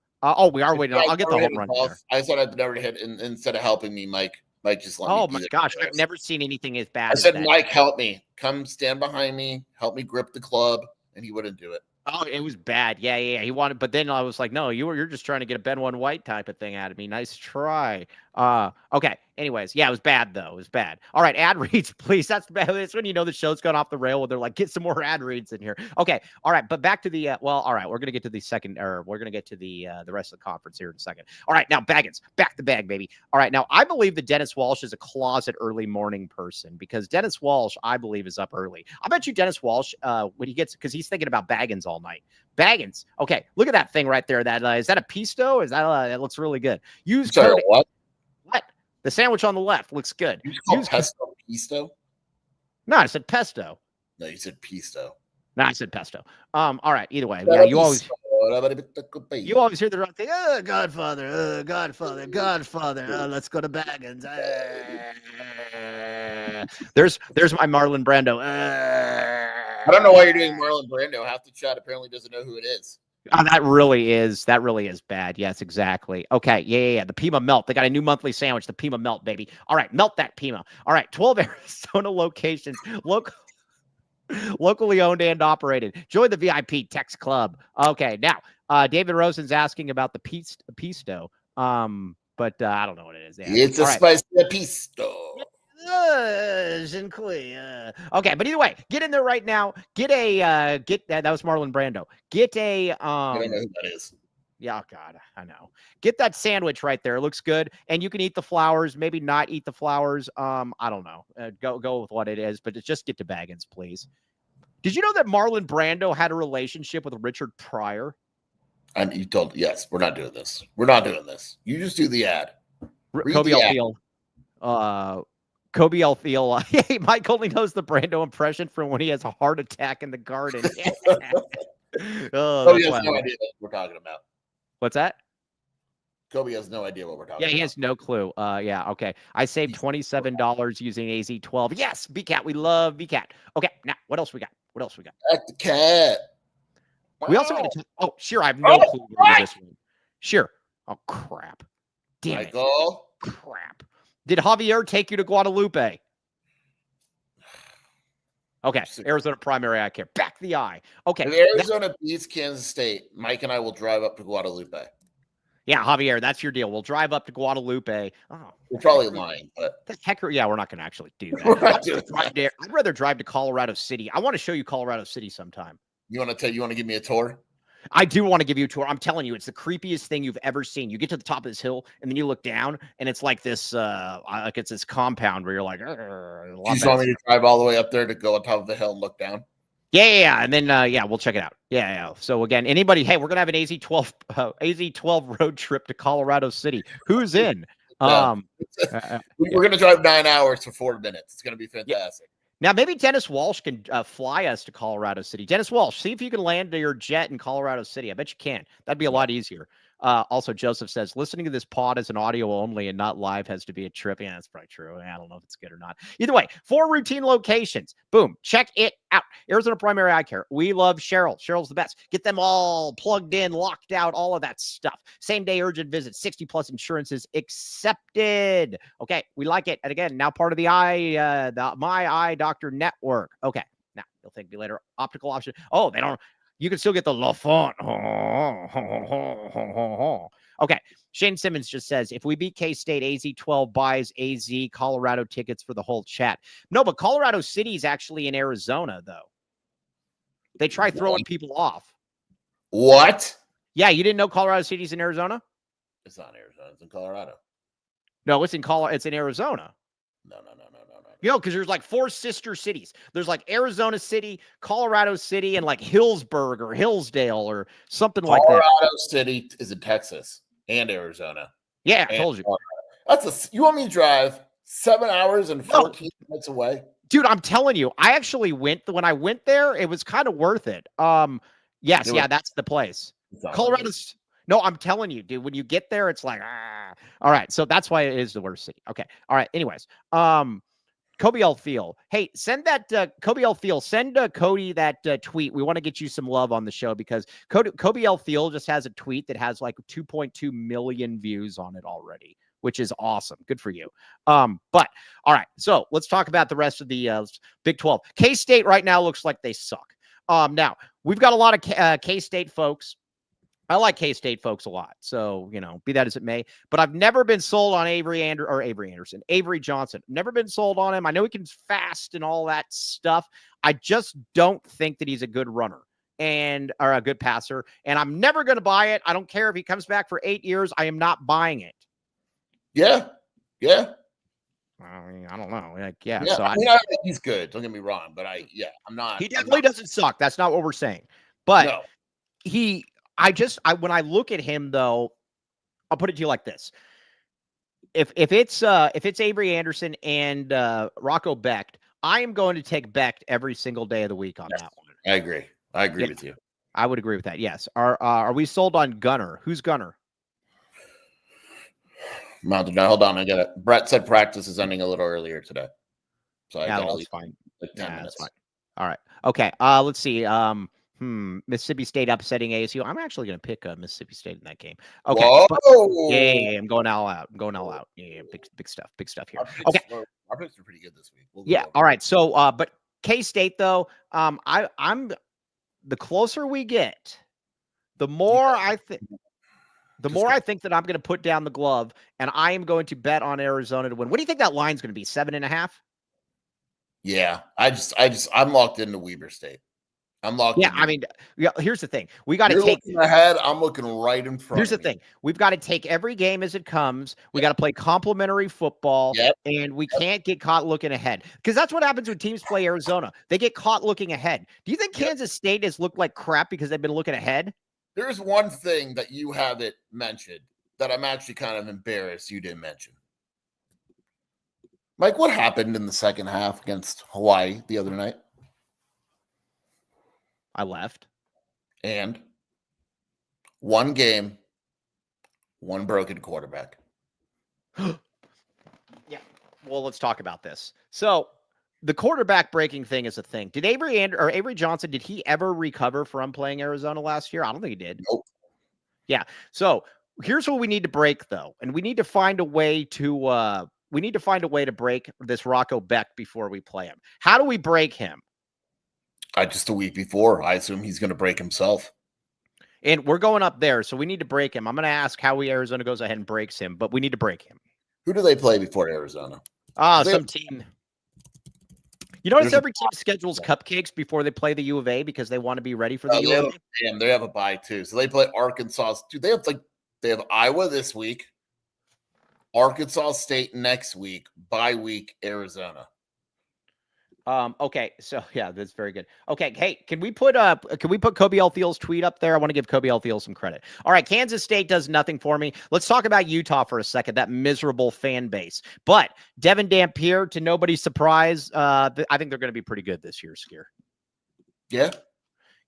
[SPEAKER 1] We are waiting. I'll get the home run here.
[SPEAKER 2] I thought I'd never hit instead of helping me, Mike. Mike just let
[SPEAKER 1] Oh
[SPEAKER 2] me
[SPEAKER 1] my
[SPEAKER 2] be
[SPEAKER 1] gosh,
[SPEAKER 2] there.
[SPEAKER 1] I've never seen anything as
[SPEAKER 2] I
[SPEAKER 1] bad as
[SPEAKER 2] said,
[SPEAKER 1] that.
[SPEAKER 2] Mike, help me. Come stand behind me. Help me grip the club. And he wouldn't do it.
[SPEAKER 1] Oh, it was bad. Yeah. He wanted, but then I was like, no, you're just trying to get a Ben One White type of thing out of me. Nice try. Okay. Anyways, yeah, it was bad though. It was bad. All right, ad reads, please. That's bad. That's when you know the show's gone off the rail when they're like, get some more ad reads in here. Okay. All right, but back to the all right, we're gonna get to the second, or we're gonna get to the rest of the conference here in a second. All right, now Baggins, back the bag, baby. All right, now I believe that Dennis Walsh is a closet early morning person because Dennis Walsh, I believe, is up early. I bet you Dennis Walsh, when he gets, because he's thinking about Baggins all night. Baggins. Okay, look at that thing right there. That is that a pisto? Is that that looks really good? Use
[SPEAKER 2] Sorry,
[SPEAKER 1] code.
[SPEAKER 2] what?
[SPEAKER 1] What? The sandwich on the left looks good.
[SPEAKER 2] You call
[SPEAKER 1] Use
[SPEAKER 2] pesto pisto?
[SPEAKER 1] No, I said pesto.
[SPEAKER 2] No, you said pisto.
[SPEAKER 1] No, I said pesto. All right. Either way, yeah. You always hear the wrong thing. Godfather. Godfather. Let's go to Baggins. There's my Marlon Brando.
[SPEAKER 2] I don't know why you're doing Marlon Brando. Half the chat apparently doesn't know who it is.
[SPEAKER 1] Oh, that really is bad. Yes, exactly. Okay, yeah. The Pima Melt. They got a new monthly sandwich, the Pima Melt, baby. All right, melt that Pima. All right, 12 Arizona locations, locally owned and operated. Join the VIP Text Club. Okay, now David Rosen's asking about the pisto. But I don't know what it is. Yeah.
[SPEAKER 2] It's a spicy pisto.
[SPEAKER 1] Okay, but either way, get in there right now. Get that was Marlon Brando. Get a
[SPEAKER 2] I don't know who that is.
[SPEAKER 1] Yeah, God, I know. Get that sandwich right there. It looks good, and you can eat the flowers. Maybe not eat the flowers. I don't know. Go with what it is, but just get to Baggins, please. Did you know that Marlon Brando had a relationship with Richard Pryor?
[SPEAKER 2] And you told, yes, we're not doing this. We're not doing this. You just do the ad.
[SPEAKER 1] Kobe Alfield. Kobe Alfield. Hey, Mike only knows the Brando impression from when he has a heart attack in the garden.
[SPEAKER 2] Kobe has no idea what we're talking about.
[SPEAKER 1] What's that?
[SPEAKER 2] Kobe has no idea what we're talking about.
[SPEAKER 1] Yeah, he has no clue. Yeah, okay. I saved $27 using AZ12. Yes, BCAT. We love BCAT. Okay, now what else we got?
[SPEAKER 2] Back the cat. Wow.
[SPEAKER 1] We also got to. Oh, sure. I have no clue where this one. Sure. Oh crap. Damn
[SPEAKER 2] Michael.
[SPEAKER 1] it. Crap. Did Javier take you to Guadalupe? Okay, Arizona primary eye care. Back the eye. Okay.
[SPEAKER 2] If Arizona beats Kansas State, Mike and I will drive up to Guadalupe.
[SPEAKER 1] Yeah, Javier, that's your deal. We'll drive up to Guadalupe. Oh,
[SPEAKER 2] we're probably lying, but
[SPEAKER 1] yeah, we're not going to actually do that. I'd rather drive to Colorado City. I want to show you Colorado City sometime.
[SPEAKER 2] You want to give me a tour?
[SPEAKER 1] I do want to give you a tour. I'm telling you, it's the creepiest thing you've ever seen. You get to the top of this hill, and then you look down, and it's like this, it's this compound where you're like,
[SPEAKER 2] you just want me to drive all the way up there to go on top of the hill and look down?
[SPEAKER 1] Yeah. And then, we'll check it out. Yeah. So again, anybody, hey, we're going to have an AZ12 road trip to Colorado City. Who's in?
[SPEAKER 2] We're going to drive 9 hours for 4 minutes. It's going to be fantastic.
[SPEAKER 1] Yeah. Now, maybe Dennis Walsh can fly us to Colorado City. Dennis Walsh, see if you can land your jet in Colorado City. I bet you can. That'd be a lot easier. Also, Joseph says, listening to this pod as an audio only and not live has to be a trip. Yeah, that's probably true. I don't know if it's good or not. Either way, 4 routine locations. Boom. Check it out. Arizona Primary Eye Care. We love Cheryl. Cheryl's the best. Get them all plugged in, locked out, all of that stuff. Same day urgent visit. 60+ insurances accepted. Okay, we like it. And again, now part of the My Eye Doctor Network. Okay, now you'll thank me later. Optical option. Oh, they don't. You can still get the LaFont. Okay. Shane Simmons just says, if we beat K-State, AZ12 buys AZ Colorado tickets for the whole chat. No, but Colorado City is actually in Arizona, though. They try throwing people off.
[SPEAKER 2] What?
[SPEAKER 1] Yeah, you didn't know Colorado City's in Arizona?
[SPEAKER 2] It's not in Arizona. It's in Colorado.
[SPEAKER 1] No, it's in Colorado. It's in Arizona.
[SPEAKER 2] No.
[SPEAKER 1] You know, because there's like 4 sister cities. There's like Arizona City, Colorado City, and like Hillsburg or Hillsdale or something like that.
[SPEAKER 2] Colorado City is in Texas and Arizona.
[SPEAKER 1] Yeah, I told you.
[SPEAKER 2] You want me to drive 7 hours and 14 minutes away?
[SPEAKER 1] Dude, I'm telling you, I actually when I went there, it was kind of worth it. Yes, that's the place. Colorado's. No, I'm telling you, dude, when you get there, it's like, all right. So that's why it is the worst city. Okay. All right. Anyways, Kobe Alfield. Hey, send that Kobe Alfield. Send Cody that tweet. We want to get you some love on the show because Kobe Alfield just has a tweet that has like 2.2 million views on it already. which is awesome. Good for you. But all right, so let's talk about the rest of the Big 12. K-State right now looks like they suck. Now we've got a lot of K-State folks. I like K-State folks a lot. So, be that as it may, but I've never been sold on Avery Johnson. Never been sold on him. I know he can fast and all that stuff. I just don't think that he's a good runner or a good passer. And I'm never going to buy it. I don't care if he comes back for 8 years. I am not buying it.
[SPEAKER 2] Yeah. Yeah.
[SPEAKER 1] I mean, I don't know. Yeah.
[SPEAKER 2] So I think he's good. Don't get me wrong, but I'm not.
[SPEAKER 1] He definitely doesn't suck. That's not what we're saying. But
[SPEAKER 2] no.
[SPEAKER 1] When I look at him though, I'll put it to you like this. If it's Avery Anderson and Rocco Becht, I am going to take Becht every single day of the week on that one.
[SPEAKER 2] I agree with you.
[SPEAKER 1] I would agree with that. Yes. Are we sold on Gunner? Who's Gunner?
[SPEAKER 2] Mountain. Now, hold on. I got it. Brett said practice is ending a little earlier today. So I got
[SPEAKER 1] that's fine.
[SPEAKER 2] Like 10 minutes.
[SPEAKER 1] That's fine. All right. Okay. Let's see. Mississippi State upsetting ASU. I'm actually going to pick Mississippi State in that game. Okay. Yeah, I'm going all out. Yeah, big stuff here. Okay.
[SPEAKER 2] Our picks are pretty good this week.
[SPEAKER 1] All right. So, but K-State though, I'm the closer we get, the more I think that I'm going to put down the glove and I am going to bet on Arizona to win. What do you think that line's going to be? 7.5?
[SPEAKER 2] Yeah. I'm locked into Weber State. I'm locked.
[SPEAKER 1] Yeah, I mean, here's the thing. We got to take
[SPEAKER 2] ahead. I'm looking right in front.
[SPEAKER 1] Here's the thing. We've got to take every game as it comes. We got to play complementary football, and we can't get caught looking ahead because that's what happens when teams play Arizona. They get caught looking ahead. Do you think Kansas State has looked like crap because they've been looking ahead?
[SPEAKER 2] There's one thing that you haven't mentioned that I'm actually kind of embarrassed you didn't mention. Mike, what happened in the second half against Hawaii the other night?
[SPEAKER 1] I left.
[SPEAKER 2] And one game, one broken quarterback.
[SPEAKER 1] Yeah. Well, let's talk about this. So the quarterback breaking thing is a thing. Did Avery Johnson, did he ever recover from playing Arizona last year? I don't think he did.
[SPEAKER 2] Nope.
[SPEAKER 1] Yeah. So here's what we need to break though. And we need to find a way to break this Rocco Becht before we play him. How do we break him?
[SPEAKER 2] Just a week before, I assume he's going to break himself.
[SPEAKER 1] And we're going up there, so we need to break him. I'm going to ask how Arizona goes ahead and breaks him, but we need to break him.
[SPEAKER 2] Who do they play before Arizona?
[SPEAKER 1] Some team. You notice every team schedules cupcakes before they play the U of A because they want to be ready for the U of A?
[SPEAKER 2] And they have a bye, too. So they play Arkansas. Dude, they have Iowa this week, Arkansas State next week, bye week, Arizona.
[SPEAKER 1] Okay, so yeah, that's very good. Okay, hey, can we put Kobe L. Thiel's tweet up there? I want to give Kobe L. Thiel some credit. All right, Kansas State does nothing for me. Let's talk about Utah for a second, that miserable fan base. But Devin Dampier, to nobody's surprise, I think they're going to be pretty good this year, Skier.
[SPEAKER 2] Yeah.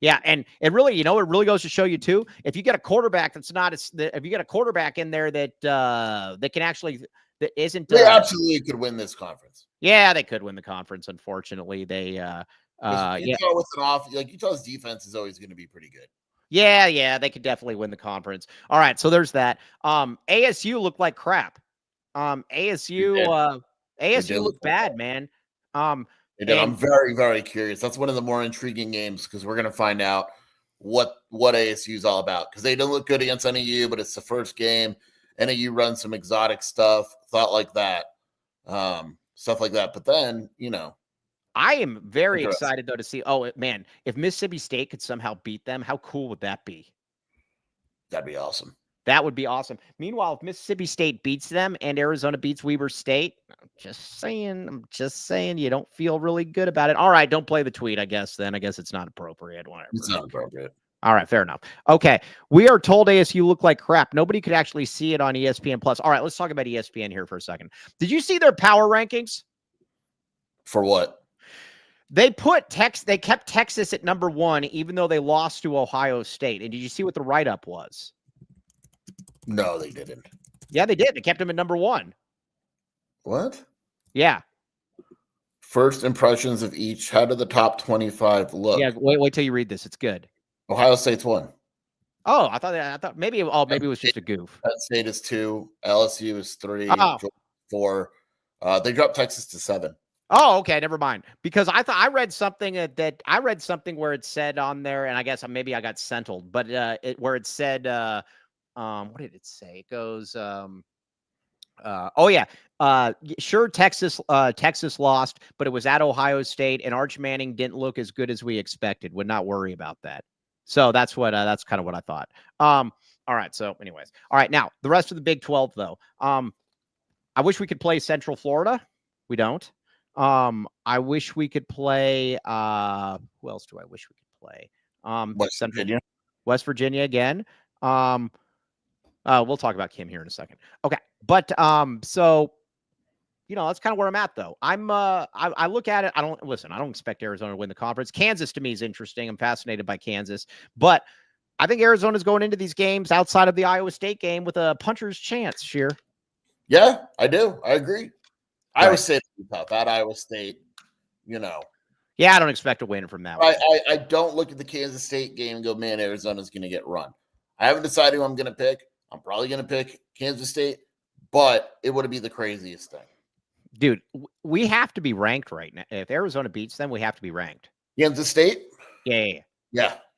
[SPEAKER 1] Yeah, and it really goes to show you too, if you get a quarterback if you get a quarterback in there that can actually that isn't
[SPEAKER 2] they absolutely could win this conference.
[SPEAKER 1] Yeah, they could win the conference. Unfortunately, they
[SPEAKER 2] Utah with an off, Utah's defense is always going to be pretty good.
[SPEAKER 1] Yeah, they could definitely win the conference. All right, so there's that. ASU looked like crap. ASU looked bad, man.
[SPEAKER 2] I'm very, very curious. That's one of the more intriguing games because we're going to find out what ASU is all about because they didn't look good against NAU, but it's the first game. NAU runs some exotic stuff, stuff like that. But then,
[SPEAKER 1] I am very excited though to see. Oh man, if Mississippi State could somehow beat them, how cool would that be?
[SPEAKER 2] That'd be awesome.
[SPEAKER 1] That would be awesome. Meanwhile, if Mississippi State beats them and Arizona beats Weber State, I'm just saying, you don't feel really good about it. All right, don't play the tweet. I guess it's not appropriate. Whatever.
[SPEAKER 2] It's not appropriate.
[SPEAKER 1] All right, fair enough. Okay, we are told ASU look like crap. Nobody could actually see it on ESPN Plus. All right, let's talk about ESPN here for a second. Did you see their power rankings?
[SPEAKER 2] For what?
[SPEAKER 1] They kept Texas at number 1, even though they lost to Ohio State. And did you see what the write-up was?
[SPEAKER 2] No, they didn't.
[SPEAKER 1] Yeah, they did. They kept them at number 1.
[SPEAKER 2] What?
[SPEAKER 1] Yeah.
[SPEAKER 2] First impressions of each. How did the top 25 look?
[SPEAKER 1] Yeah, wait till you read this. It's good.
[SPEAKER 2] Ohio State's 1.
[SPEAKER 1] Oh, I thought maybe it was just a goof.
[SPEAKER 2] Penn State is 2. LSU is 3.
[SPEAKER 1] Oh.
[SPEAKER 2] Georgia 4. They dropped Texas to 7.
[SPEAKER 1] Oh, okay, never mind. Because I read something that I read something where it said on there, and I guess maybe I got sentled, but where it said, what did it say? It goes, oh yeah, sure, Texas lost, but it was at Ohio State, and Arch Manning didn't look as good as we expected. Would not worry about that. So that's kind of what I thought. All right. So, anyways, all right. Now the rest of the Big 12, though. I wish we could play Central Florida. We don't. I wish we could play. Who else do I wish we could play? West Virginia again. We'll talk about Kim here in a second. Okay, but so that's kind of where I'm at, though. I look at it. I don't expect Arizona to win the conference. Kansas to me is interesting. I'm fascinated by Kansas, but I think Arizona's going into these games outside of the Iowa State game with a puncher's chance. Sheer.
[SPEAKER 2] Yeah, I do. I agree.
[SPEAKER 1] Right.
[SPEAKER 2] Iowa State is tough. At Iowa State,
[SPEAKER 1] Yeah, I don't expect a win from that one.
[SPEAKER 2] I don't look at the Kansas State game and go, man, Arizona's going to get run. I haven't decided who I'm going to pick. I'm probably going to pick Kansas State, but it would be the craziest thing.
[SPEAKER 1] Dude, we have to be ranked right now. If Arizona beats them, we have to be ranked.
[SPEAKER 2] Kansas State?
[SPEAKER 1] Yeah.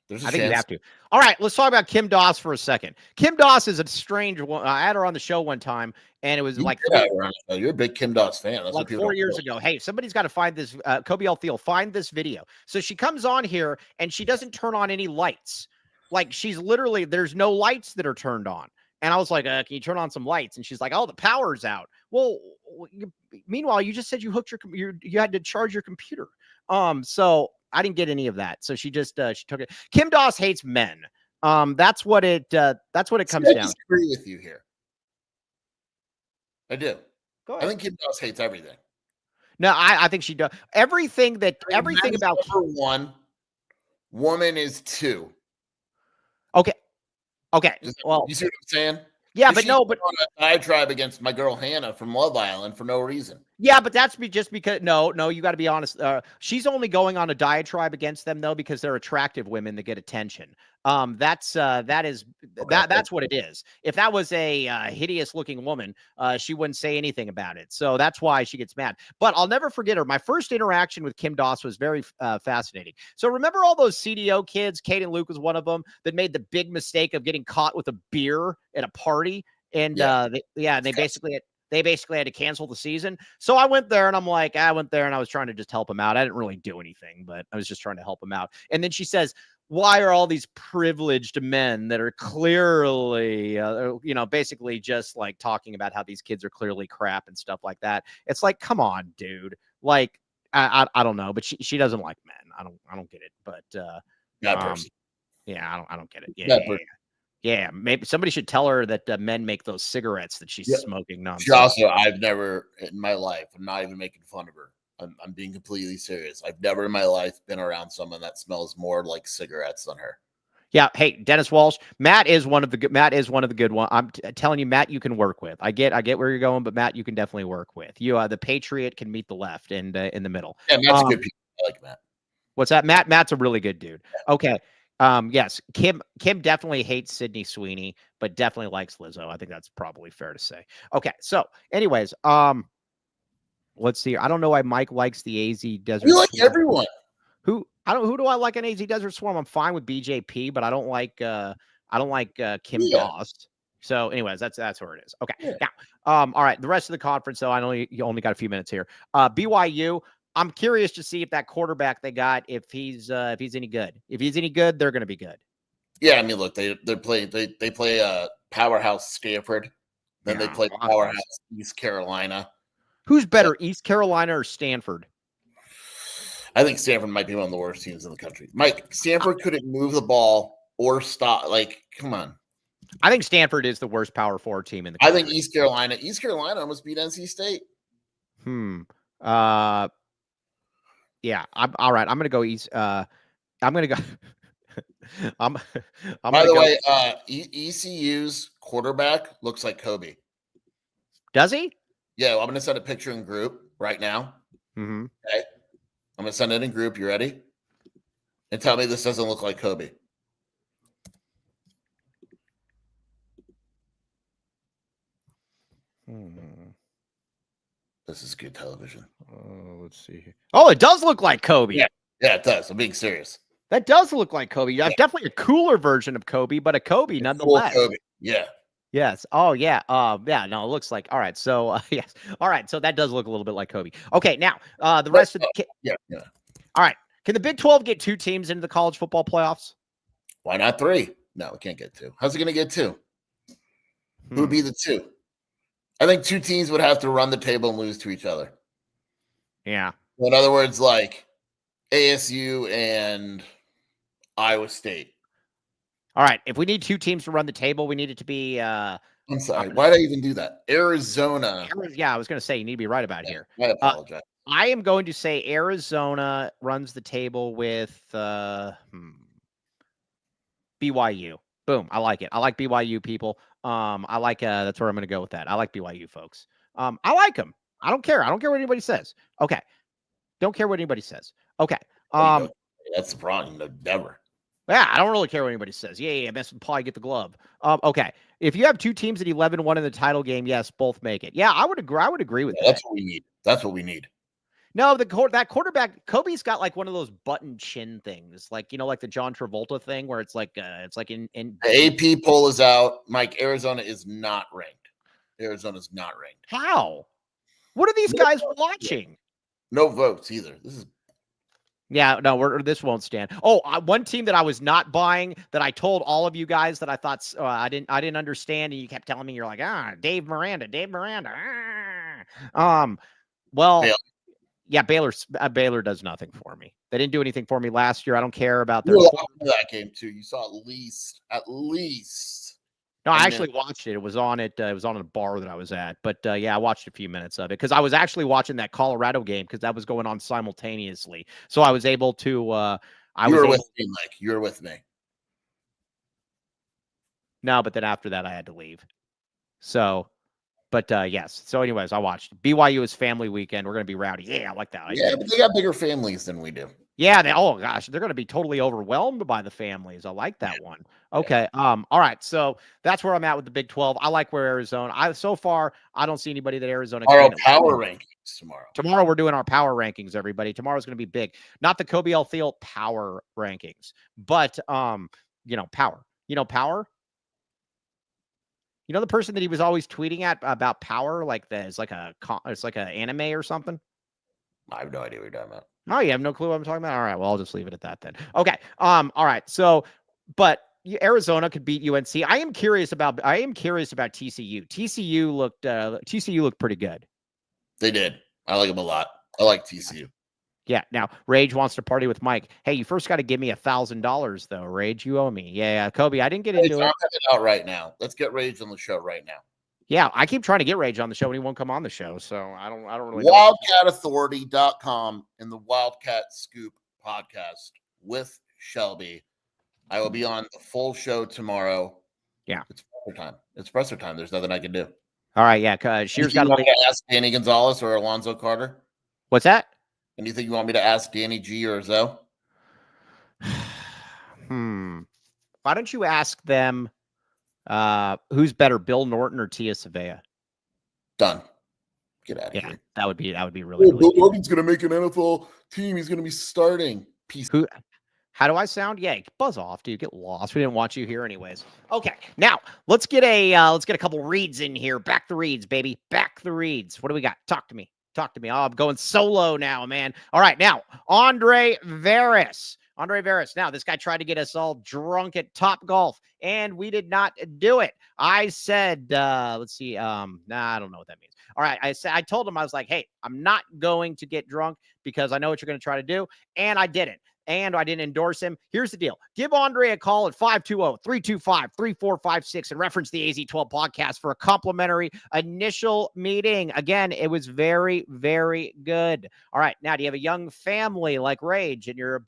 [SPEAKER 2] I
[SPEAKER 1] think you have to. All right, let's talk about Kim Doss for a second. Kim Doss is a strange one. I had her on the show one time, and it was
[SPEAKER 2] you're a big Kim Doss fan. That's
[SPEAKER 1] like 4 years ago. Hey, somebody's got to find this. Kobe L. Thiel, find this video. So she comes on here, and she doesn't turn on any lights. Like, she's literally, there's no lights that are turned on. And I was like, can you turn on some lights? And she's like, oh, the power's out. Well, meanwhile, you just said you hooked you had to charge your computer. So I didn't get any of that. So she just she took it. Kim Doss hates men. That's what it comes down.
[SPEAKER 2] I disagree with you here. I do.
[SPEAKER 1] Go ahead.
[SPEAKER 2] I think Kim Doss hates everything.
[SPEAKER 1] No, I think she does. Everything about
[SPEAKER 2] number 1, woman is 2.
[SPEAKER 1] Okay. Well,
[SPEAKER 2] you see what I'm saying?
[SPEAKER 1] Yeah,
[SPEAKER 2] but a diatribe against my girl Hannah from Love Island for no reason.
[SPEAKER 1] Yeah, but that's just because no, you got to be honest. She's only going on a diatribe against them though because they're attractive women that get attention. That's what it is. If that was a hideous looking woman, she wouldn't say anything about it. So that's why she gets mad. But I'll never forget her. My first interaction with Kim Doss was very fascinating. So remember all those CDO kids? Kate and Luke was one of them that made the big mistake of getting caught with a beer at a party, and they basically had to cancel the season. So I went there and I was trying to just help him out. I didn't really do anything, but I was just trying to help him out. And then she says, why are all these privileged men that are clearly, basically just like talking about how these kids are clearly crap and stuff like that. It's like, come on, dude. Like, I don't know, but she doesn't like men. I don't get it, but, I don't get it. Yeah, maybe somebody should tell her that men make those cigarettes that she's smoking nonstop.
[SPEAKER 2] She also, I've never in my life, I'm not even making fun of her. I'm being completely serious. I've never in my life been around someone that smells more like cigarettes than her.
[SPEAKER 1] Yeah. Hey, Dennis Walsh, Matt is one of the good ones. I'm telling you, Matt, you can work with. I get where you're going, but Matt, you can definitely work with. You, the Patriot can meet the left and in the middle.
[SPEAKER 2] Yeah, Matt's a good people. I like Matt.
[SPEAKER 1] What's that? Matt's a really good dude. Okay. Yes, Kim definitely hates Sydney Sweeney, but definitely likes Lizzo. I think that's probably fair to say. Okay, so anyways, let's see. I don't know why Mike likes the AZ Desert.
[SPEAKER 2] You like everyone.
[SPEAKER 1] Who do I like in AZ Desert Swarm? I'm fine with BJP, but I don't like Kim Doss. So anyways, that's where it is. Okay. Yeah. Now, all right, the rest of the conference though, I know you only got a few minutes here. BYU, I'm curious to see if that quarterback they got, if he's any good. If he's any good, they're going to be good.
[SPEAKER 2] Yeah, I mean, look, they play powerhouse Stanford, then they play powerhouse East Carolina.
[SPEAKER 1] Who's better, East Carolina or Stanford?
[SPEAKER 2] I think Stanford might be one of the worst teams in the country. Mike, Stanford couldn't move the ball or stop. Like, come on.
[SPEAKER 1] I think Stanford is the worst Power 4 team in the country.
[SPEAKER 2] I think East Carolina almost beat NC State.
[SPEAKER 1] Yeah. All right. I'm going to go East. I'm going to go.
[SPEAKER 2] By the way, ECU's quarterback looks like Kobe.
[SPEAKER 1] Does he?
[SPEAKER 2] Yeah. Well, I'm going to send a picture in group right now.
[SPEAKER 1] Mm-hmm.
[SPEAKER 2] Okay. I'm going to send it in group. You ready? And tell me this doesn't look like Kobe. This is good television.
[SPEAKER 1] Let's see here. Oh, it does look like Kobe.
[SPEAKER 2] Yeah, it does. I'm being serious.
[SPEAKER 1] That does look like Kobe. Yeah. Definitely a cooler version of Kobe, but a Kobe nonetheless.
[SPEAKER 2] Cool Kobe. Yeah.
[SPEAKER 1] Yes. Oh, yeah. Yeah. No, it looks like. All right. So, yes. All right. So that does look a little bit like Kobe. Okay. Now, the rest of the.
[SPEAKER 2] Yeah.
[SPEAKER 1] All right. Can the Big 12 get 2 teams into the college football playoffs?
[SPEAKER 2] Why not 3? No, we can't get 2. How's it going to get 2? Who would be the 2? I think 2 teams would have to run the table and lose to each other.
[SPEAKER 1] Yeah.
[SPEAKER 2] In other words, like ASU and Iowa State.
[SPEAKER 1] All right. If we need 2 teams to run the table, we need it to be.
[SPEAKER 2] I'm sorry. Why did I even do that? Arizona.
[SPEAKER 1] Yeah, I was going to say you need to be right about here.
[SPEAKER 2] I apologize.
[SPEAKER 1] I am going to say Arizona runs the table with BYU. Boom. I like it. I like BYU people. I like that's where I'm going to go with that. I like BYU folks. I like them. I don't care. I don't care what anybody says. Okay. Don't care what anybody says. Okay.
[SPEAKER 2] That's the problem. Never.
[SPEAKER 1] Yeah, I don't really care what anybody says. Yeah, Mess would probably get the glove. Okay. If you have 2 teams at 11-1 in the title game, yes, both make it. Yeah, I would agree with that.
[SPEAKER 2] That's what we need. That's what we need.
[SPEAKER 1] No, that quarterback, Kobe's got like one of those button chin things, like like the John Travolta thing, where it's like in
[SPEAKER 2] the AP poll is out. Mike, Arizona is not ranked. Arizona's not ranked.
[SPEAKER 1] How? What are these guys watching?
[SPEAKER 2] No votes either. This is.
[SPEAKER 1] Yeah, no, this won't stand. Oh, one team that I was not buying that I told all of you guys that I thought I didn't understand, and you kept telling me you're like Dave Miranda. Well.
[SPEAKER 2] Baylor.
[SPEAKER 1] Yeah, Baylor does nothing for me. They didn't do anything for me last year. I don't care about
[SPEAKER 2] their that game too. You saw at least.
[SPEAKER 1] No, I actually watched it. It was on it. It was on a bar that I was at. But yeah, I watched a few minutes of it because I was actually watching that Colorado game because that was going on simultaneously. So I was able to. You were with
[SPEAKER 2] me, Mike. You were with me.
[SPEAKER 1] No, but then after that, I had to leave. So. But yes. So, anyways, I watched BYU is family weekend. We're going to be rowdy. Yeah, I like that.
[SPEAKER 2] Yeah, but they got bigger families than we do.
[SPEAKER 1] Yeah. Oh gosh, they're going to be totally overwhelmed by the families. I like that one. Okay. All right. So that's where I'm at with the Big 12. I like where Arizona. So far, I don't see anybody that Arizona.
[SPEAKER 2] Our power rankings tomorrow.
[SPEAKER 1] Tomorrow we're doing our power rankings. Everybody. Tomorrow's going to be big. Not the Kobe L. Thiel power rankings, but power. Power. The person that he was always tweeting at about power, like it's like an anime or something.
[SPEAKER 2] I have no idea what you're talking about.
[SPEAKER 1] Oh, you have no clue what I'm talking about? All right. Well, I'll just leave it at that then. Okay. All right. So, but Arizona could beat UNC. I am curious about TCU. TCU looked pretty good.
[SPEAKER 2] They did. I like them a lot. I like TCU.
[SPEAKER 1] Yeah. Now, Rage wants to party with Mike. Hey, you first got to give me $1,000 though. Rage, you owe me. Yeah. Kobe, I didn't get into it.
[SPEAKER 2] Out right now. Let's get Rage on the show right now.
[SPEAKER 1] Yeah, I keep trying to get Rage on the show and he won't come on the show. So I don't really know.
[SPEAKER 2] WildcatAuthority.com and the Wildcat Scoop podcast with Shelby. I will be on the full show tomorrow.
[SPEAKER 1] Yeah.
[SPEAKER 2] It's presser time. It's presser time. There's nothing I can do.
[SPEAKER 1] All right. Yeah. Shear's got
[SPEAKER 2] to ask Danny Gonzalez or Alonzo Carter.
[SPEAKER 1] What's that?
[SPEAKER 2] And you think you want me to ask Danny G or Zoe?
[SPEAKER 1] Why don't you ask them who's better, Bill Norton or Tia Savea?
[SPEAKER 2] Done. Get out of here.
[SPEAKER 1] That would be really.
[SPEAKER 2] Bill Norton's going to make an NFL team. He's going to be starting.
[SPEAKER 1] How do I sound? Yeah, buzz off, dude. Get lost. We didn't want you here anyways. Okay, now let's get a couple reads in here. Back the reads, baby. Back the reads. What do we got? Talk to me. Oh, I'm going solo now, man. All right, now Andre Veras. Now, this guy tried to get us all drunk at Top Golf, and we did not do it. I said, let's see. I don't know what that means. All right, I told him, I was like, hey, I'm not going to get drunk because I know what you're going to try to do, and I didn't. And I didn't endorse him. Here's the deal. Give Andre a call at 520-325-3456 and reference the AZ12 podcast for a complimentary initial meeting. Again, it was very, very good. All right. Now, do you have a young family like Rage and you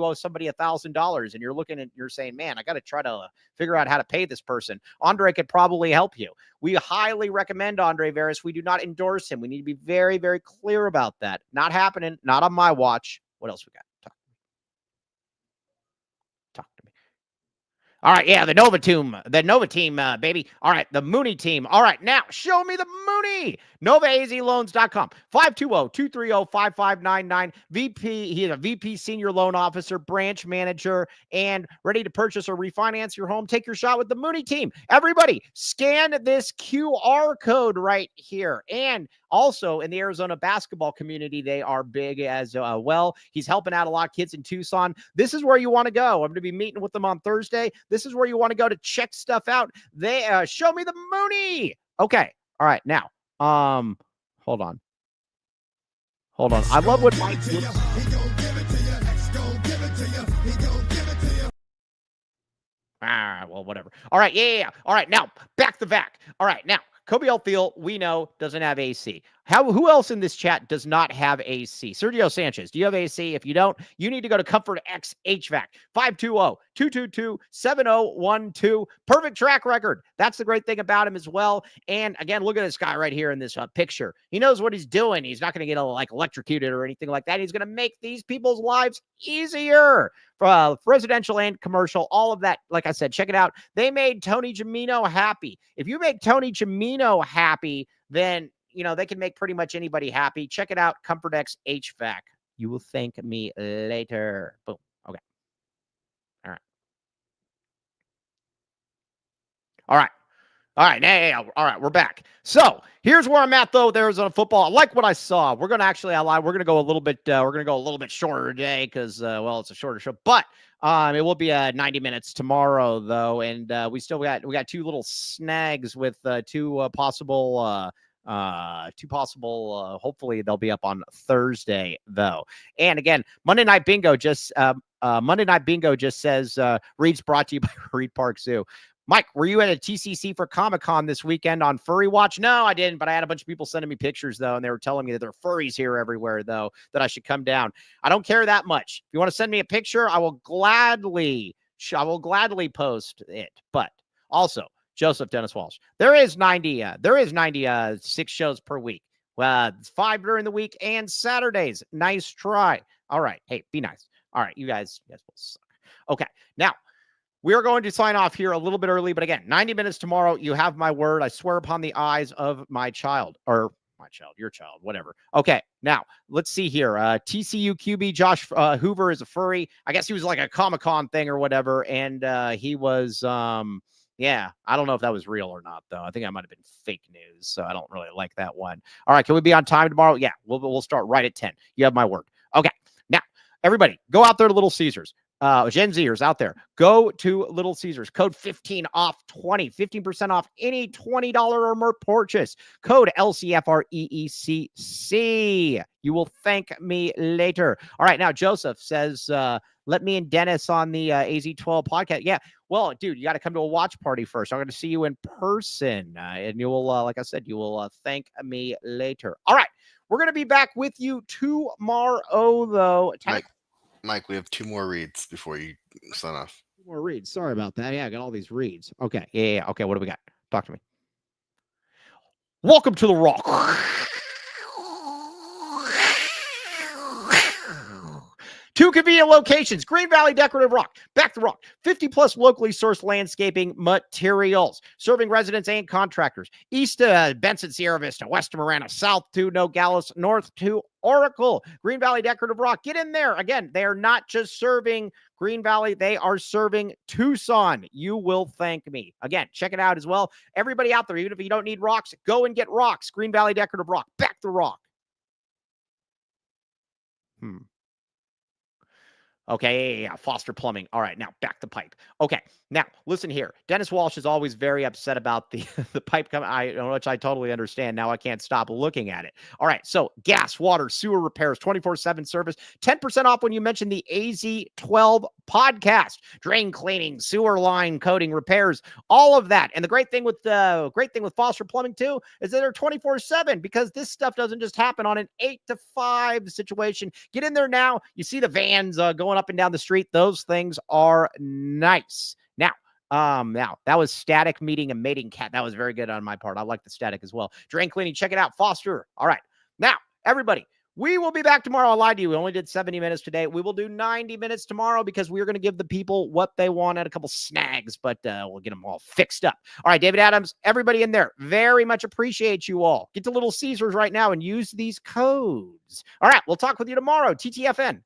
[SPEAKER 1] owe somebody $1,000 and you're saying, man, I got to try to figure out how to pay this person. Andre could probably help you. We highly recommend Andre Veras. We do not endorse him. We need to be very, very clear about that. Not happening. Not on my watch. What else we got? Talk to me. All right, yeah, the Nova team, baby. All right, the Mooney team. All right, now show me the Mooney. NovaAZLoans.com, 520-230-5599. VP, he's a VP Senior Loan Officer, branch manager, and ready to purchase or refinance your home. Take your shot with the Mooney team. Everybody, scan this QR code right here. And also in the Arizona basketball community, they are big as well. He's helping out a lot of kids in Tucson. This is where you want to go. I'm going to be meeting with them on Thursday. This is where you want to go to check stuff out. They show me the Mooney. Okay. All right. Now, hold on. I love what Mike did. Well, whatever. All right. Yeah. All right. Now, back the vac. All right. Now, Kobe Alfield, we know, doesn't have AC. Who else in this chat does not have AC? Sergio Sanchez, do you have AC? If you don't, you need to go to Comfort X HVAC, 520-222-7012. Perfect track record. That's the great thing about him as well. And again, look at this guy right here in this picture. He knows what he's doing. He's not going to get electrocuted or anything like that. He's going to make these people's lives easier. For residential and commercial, all of that. Like I said, check it out. They made Tony Gimino happy. If you make Tony Gimino happy, then they can make pretty much anybody happy. Check it out. Comfort X HVAC. You will thank me later. Boom. Okay. All right. Yeah. All right. We're back. So here's where I'm at, though. There's on football. I like what I saw. We're going to actually, we're going to go a little bit, shorter today because, it's a shorter show, but it will be 90 minutes tomorrow, though. And we got two little snags with two possible, hopefully they'll be up on Thursday, though. And again, Monday Night Bingo just says, Reed's brought to you by Reed Park Zoo. Mike, were you at a TCC for Comic-Con this weekend on Furry Watch? No, I didn't, but I had a bunch of people sending me pictures, though, and they were telling me that there are furries here everywhere, though, that I should come down. I don't care that much. If you want to send me a picture, I will gladly post it. But also, Joseph Dennis Walsh, there is 96 shows per week. 5 during the week and Saturdays. Nice try. All right. Hey, be nice. All right, you guys will suck. Okay, now, we are going to sign off here a little bit early, but again, 90 minutes tomorrow. You have my word. I swear upon the eyes of my child, or your child, whatever. Okay, now let's see here. TCU QB Josh Hoover is a furry. I guess he was like a Comic-Con thing or whatever, and he was, I don't know if that was real or not, though. I think that might have been fake news, so I don't really like that one. All right, can we be on time tomorrow? Yeah, we'll start right at 10. You have my word. Okay, now everybody, go out there to Little Caesars. Gen Zers out there, go to Little Caesars. Code 15 off 20, 15% off any $20 or more purchase. Code LCFREECC. You will thank me later. All right, now Joseph says, let me and Dennis on the AZ12 podcast. Yeah, well, dude, you got to come to a watch party first. I'm going to see you in person, and you will, like I said, you will thank me later. All right, we're going to be back with you tomorrow, though.
[SPEAKER 3] Mike, we have 2 more reads before you sign off.
[SPEAKER 1] 2 more reads. Sorry about that. Yeah, I got all these reads. Okay. Yeah. Okay, what do we got? Talk to me. Welcome to the Rock. 2 convenient locations, Green Valley Decorative Rock, Back the Rock, 50+ locally sourced landscaping materials, serving residents and contractors. East to Benson, Sierra Vista, west to Marana, south to Nogales, north to Oracle. Green Valley Decorative Rock, get in there. Again, they are not just serving Green Valley, they are serving Tucson. You will thank me. Again, check it out as well. Everybody out there, even if you don't need rocks, go and get rocks. Green Valley Decorative Rock, Back the Rock. Okay, yeah, Foster Plumbing. All right, now back to pipe. Okay, now listen here. Dennis Walsh is always very upset about the pipe coming, which I totally understand. Now I can't stop looking at it. All right, so gas, water, sewer repairs, 24/7 service, 10% off when you mention the AZ12 podcast. Drain cleaning, sewer line coating, repairs, all of that. And the great thing with Foster Plumbing too is that they're 24/7 because this stuff doesn't just happen on an 8 to 5 situation. Get in there now. You see the vans going up and down the street. Those things are nice. Now that was static meeting a mating cat. That was very good on my part. I like the static as well. Drain cleaning. Check it out. Foster. All right. Now, everybody, We will be back tomorrow. I lied to you. We only did 70 minutes today. We will do 90 minutes tomorrow because we're going to give the people what they want and a couple snags, but we'll get them all fixed up. All right, David Adams, everybody in there, very much appreciate you all. Get to Little Caesars right now and use these codes. All right, we'll talk with you tomorrow. TTFN.